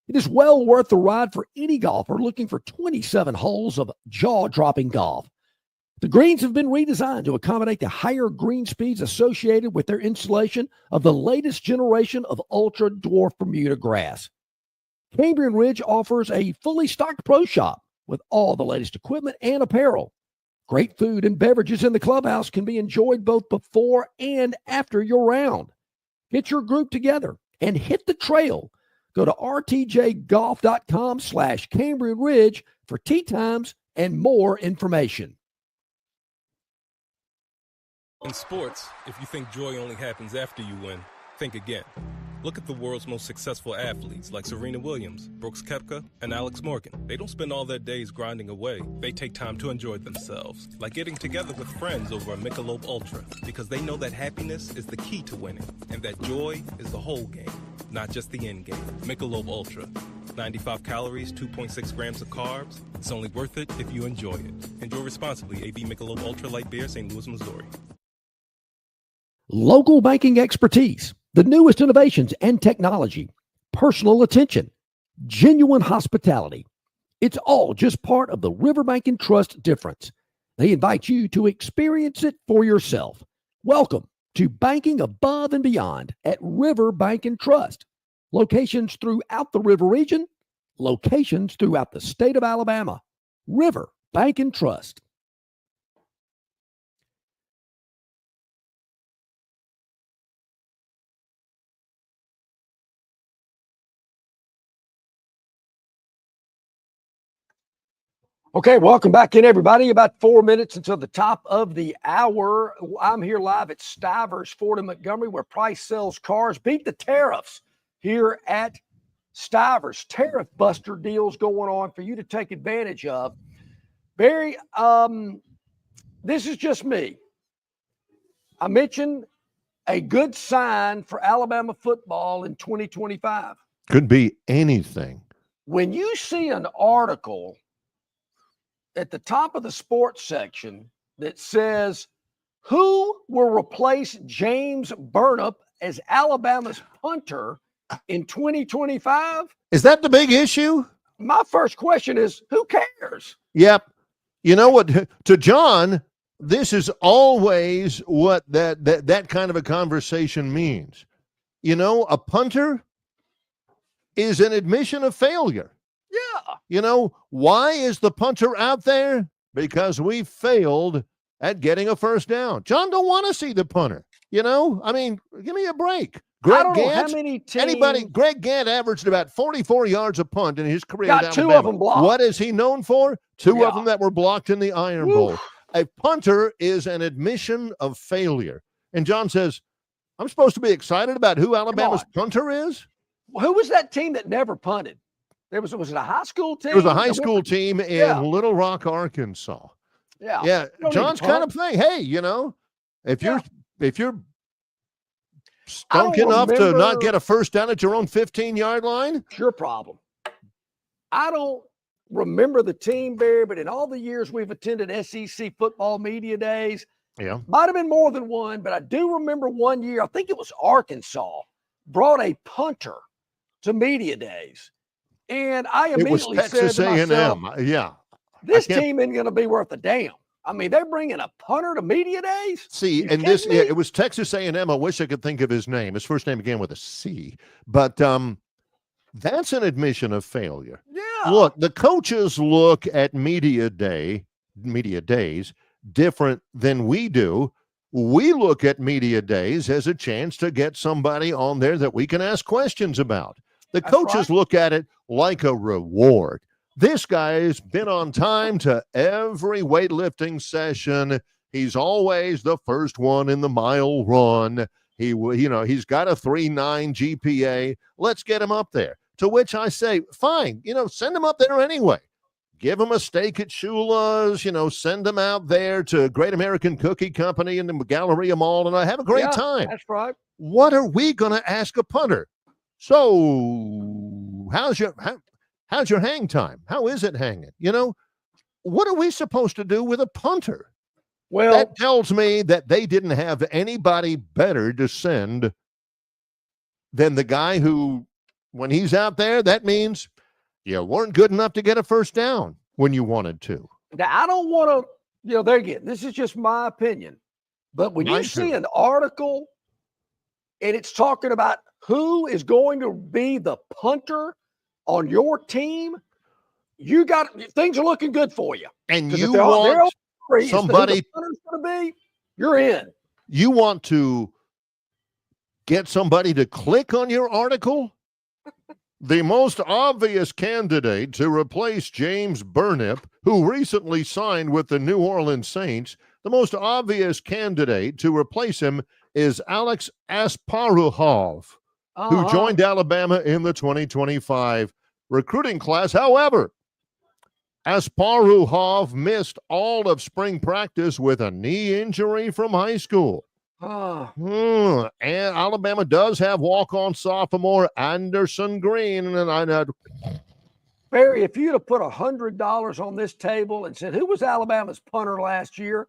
It is well worth the ride for any golfer looking for 27 holes of jaw-dropping golf. The greens have been redesigned to accommodate the higher green speeds associated with their installation of the latest generation of Ultra Dwarf Bermuda grass. Cambrian Ridge offers a fully stocked pro shop with all the latest equipment and apparel. Great food and beverages in the clubhouse can be enjoyed both before and after your round. Get your group together and hit the trail. Go to rtjgolf.com/Cambrian Ridge for tee times and more information. In sports, if you think joy only happens after you win, think again. Look at the world's most successful athletes like Serena Williams, Brooks Koepka, and Alex Morgan. They don't spend all their days grinding away. They take time to enjoy themselves, like getting together with friends over a Michelob Ultra, because they know that happiness is the key to winning, and that joy is the whole game, not just the end game. Michelob Ultra. 95 calories, 2.6 grams of carbs. It's only worth it if you enjoy it. Enjoy responsibly. AB Michelob Ultra Light Beer, St. Louis, Missouri. Local banking expertise, the newest innovations and technology, personal attention, genuine hospitality. It's all just part of the Riverbank and Trust difference. They invite you to experience it for yourself. Welcome to banking above and beyond at Riverbank and Trust. Locations throughout the river region, locations throughout the state of Alabama. Riverbank and Trust. Okay, welcome back in, everybody. About 4 minutes until the top of the hour. I'm here live at Stivers Ford in Montgomery, where Price sells cars. Beat the tariffs here at Stivers. Tariff buster deals going on for you to take advantage of. Barry, this is just me. I mentioned a good sign for Alabama football in 2025. Could be anything. When you see an article at the top of the sports section that says, who will replace James Burnip as Alabama's punter in 2025? Is that the big issue? My first question is, who cares? Yep. You know what? To John, this is always what that kind of a conversation means. You know, a punter is an admission of failure. Yeah. You know, why is the punter out there? Because we failed at getting a first down. John don't want to see the punter. You know, I mean, give me a break. I don't know how many teams. Greg Gant averaged about 44 yards a punt in his career. Got at two Alabama. of them blocked. What is he known for? Two of Yeah. them that were blocked in the Iron Bowl. A punter is an admission of failure. And John says, I'm supposed to be excited about who Alabama's punter is? Who was that team that never punted? Was it a high school team? It was a high school team in Little Rock, Arkansas. Yeah. Yeah. John's kind of thing. Hey, you know, if you're stunk enough to not get a first down at your own 15-yard line, it's your problem. I don't remember the team, Barry, but in all the years we've attended SEC football media days, might have been more than one, but I do remember one year, I think it was Arkansas, brought a punter to media days. And I immediately said to myself, this team isn't going to be worth a damn. I mean, they're bringing a punter to media days? See, and this, it was Texas A&M. I wish I could think of his name. His first name began with a C. But that's an admission of failure. Yeah. Look, the coaches look at media days different than we do. We look at media days as a chance to get somebody on there that we can ask questions about. The coaches look at it like a reward. This guy's been on time to every weightlifting session. He's always the first one in the mile run. He's got a 3.9 GPA. Let's get him up there. To which I say, fine, send him up there anyway. Give him a steak at Shula's, send him out there to Great American Cookie Company in the Galleria Mall, and I have a great time. That's right. What are we going to ask a punter? So how's your hang time? How is it hanging? What are we supposed to do with a punter? Well, that tells me that they didn't have anybody better to send than the guy who when he's out there, that means you weren't good enough to get a first down when you wanted to. Now, I don't want to, there again, this is just my opinion. But when you see an article and it's talking about who is going to be the punter on your team, things are looking good for you. And you want somebody punter's going to be, you're in. You want to get somebody to click on your article? The most obvious candidate to replace James Burnip, who recently signed with the New Orleans Saints, the most obvious candidate to replace him is Alex Asparuhov, who joined Alabama in the 2025 recruiting class. However, Asparuhov missed all of spring practice with a knee injury from high school. And Alabama does have walk-on sophomore Anderson Green. And Barry, if you'd have put $100 on this table and said, who was Alabama's punter last year?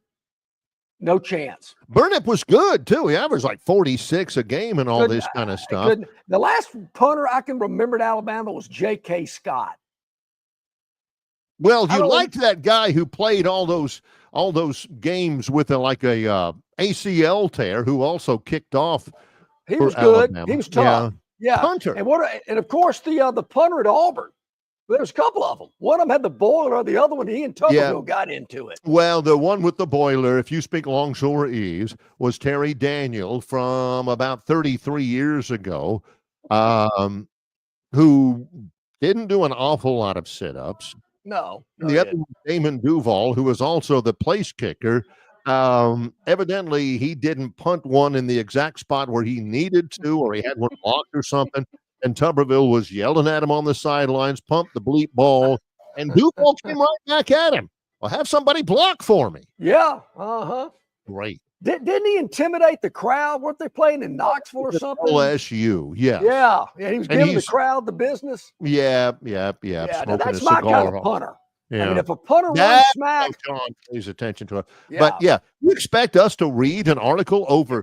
No chance. Burnip was good, too. He averaged like 46 a game and all this kind of stuff. The last punter I can remember at Alabama was J.K. Scott. Well, you liked that guy who played all those games with a ACL tear, who also kicked off. He was good. Alabama. He was tough. Yeah. Punter. And of course the punter at Auburn. There's a couple of them. One of them had the boiler. The other one, he and Tuberville got into it. Well, the one with the boiler, if you speak Longshore Ease, was Terry Daniel from about 33 years ago, who didn't do an awful lot of sit-ups. No. The other one, Damon Duval, who was also the place kicker. Evidently, he didn't punt one in the exact spot where he needed to, or he had one blocked or something. And Tuberville was yelling at him on the sidelines, pumped the bleep ball, and Duval came right back at him. Well, have somebody block for me. Yeah. Great. Didn't he intimidate the crowd? Weren't they playing in Knoxville or something? LSU, yeah. Yeah, he was giving the crowd the business. Yeah. Now that's my kind of punter. Yeah. I mean, if a punter runs smack, John pays attention to it. Yeah. But you expect us to read an article over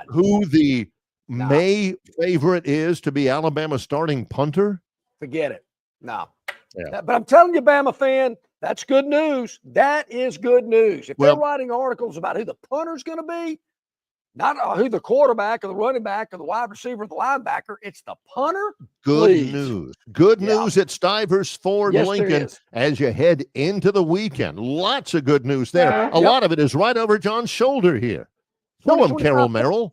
who the May favorite is to be Alabama's starting punter? Forget it. No. Yeah. But I'm telling you, Bama fan, that's good news. That is good news. If they're writing articles about who the punter's going to be, not who the quarterback or the running back or the wide receiver or the linebacker, it's the punter. Good news. Good news at Stivers Ford Lincoln as you head into the weekend. Lots of good news there. A lot of it is right over John's shoulder here. Show him, Carol Merrill.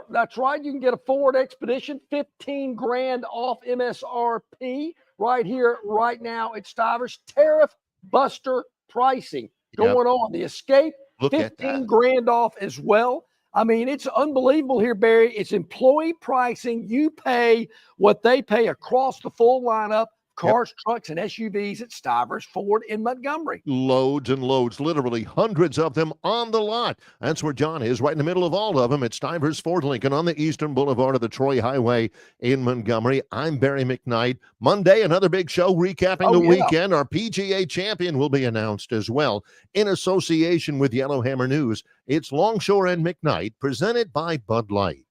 That's right. You can get a Ford Expedition, $15,000 off MSRP right here, right now at Stivers. Tariff buster pricing going on. The Escape, $15,000 off as well. I mean, it's unbelievable here, Barry. It's employee pricing. You pay what they pay across the full lineup. Cars, trucks, and SUVs at Stivers Ford in Montgomery. Loads and loads, literally hundreds of them on the lot. That's where John is, right in the middle of all of them at Stivers Ford Lincoln on the Eastern Boulevard of the Troy Highway in Montgomery. I'm Barry McKnight. Monday, another big show recapping the weekend. Our PGA champion will be announced as well. In association with Yellowhammer News, it's Longshore and McKnight, presented by Bud Light.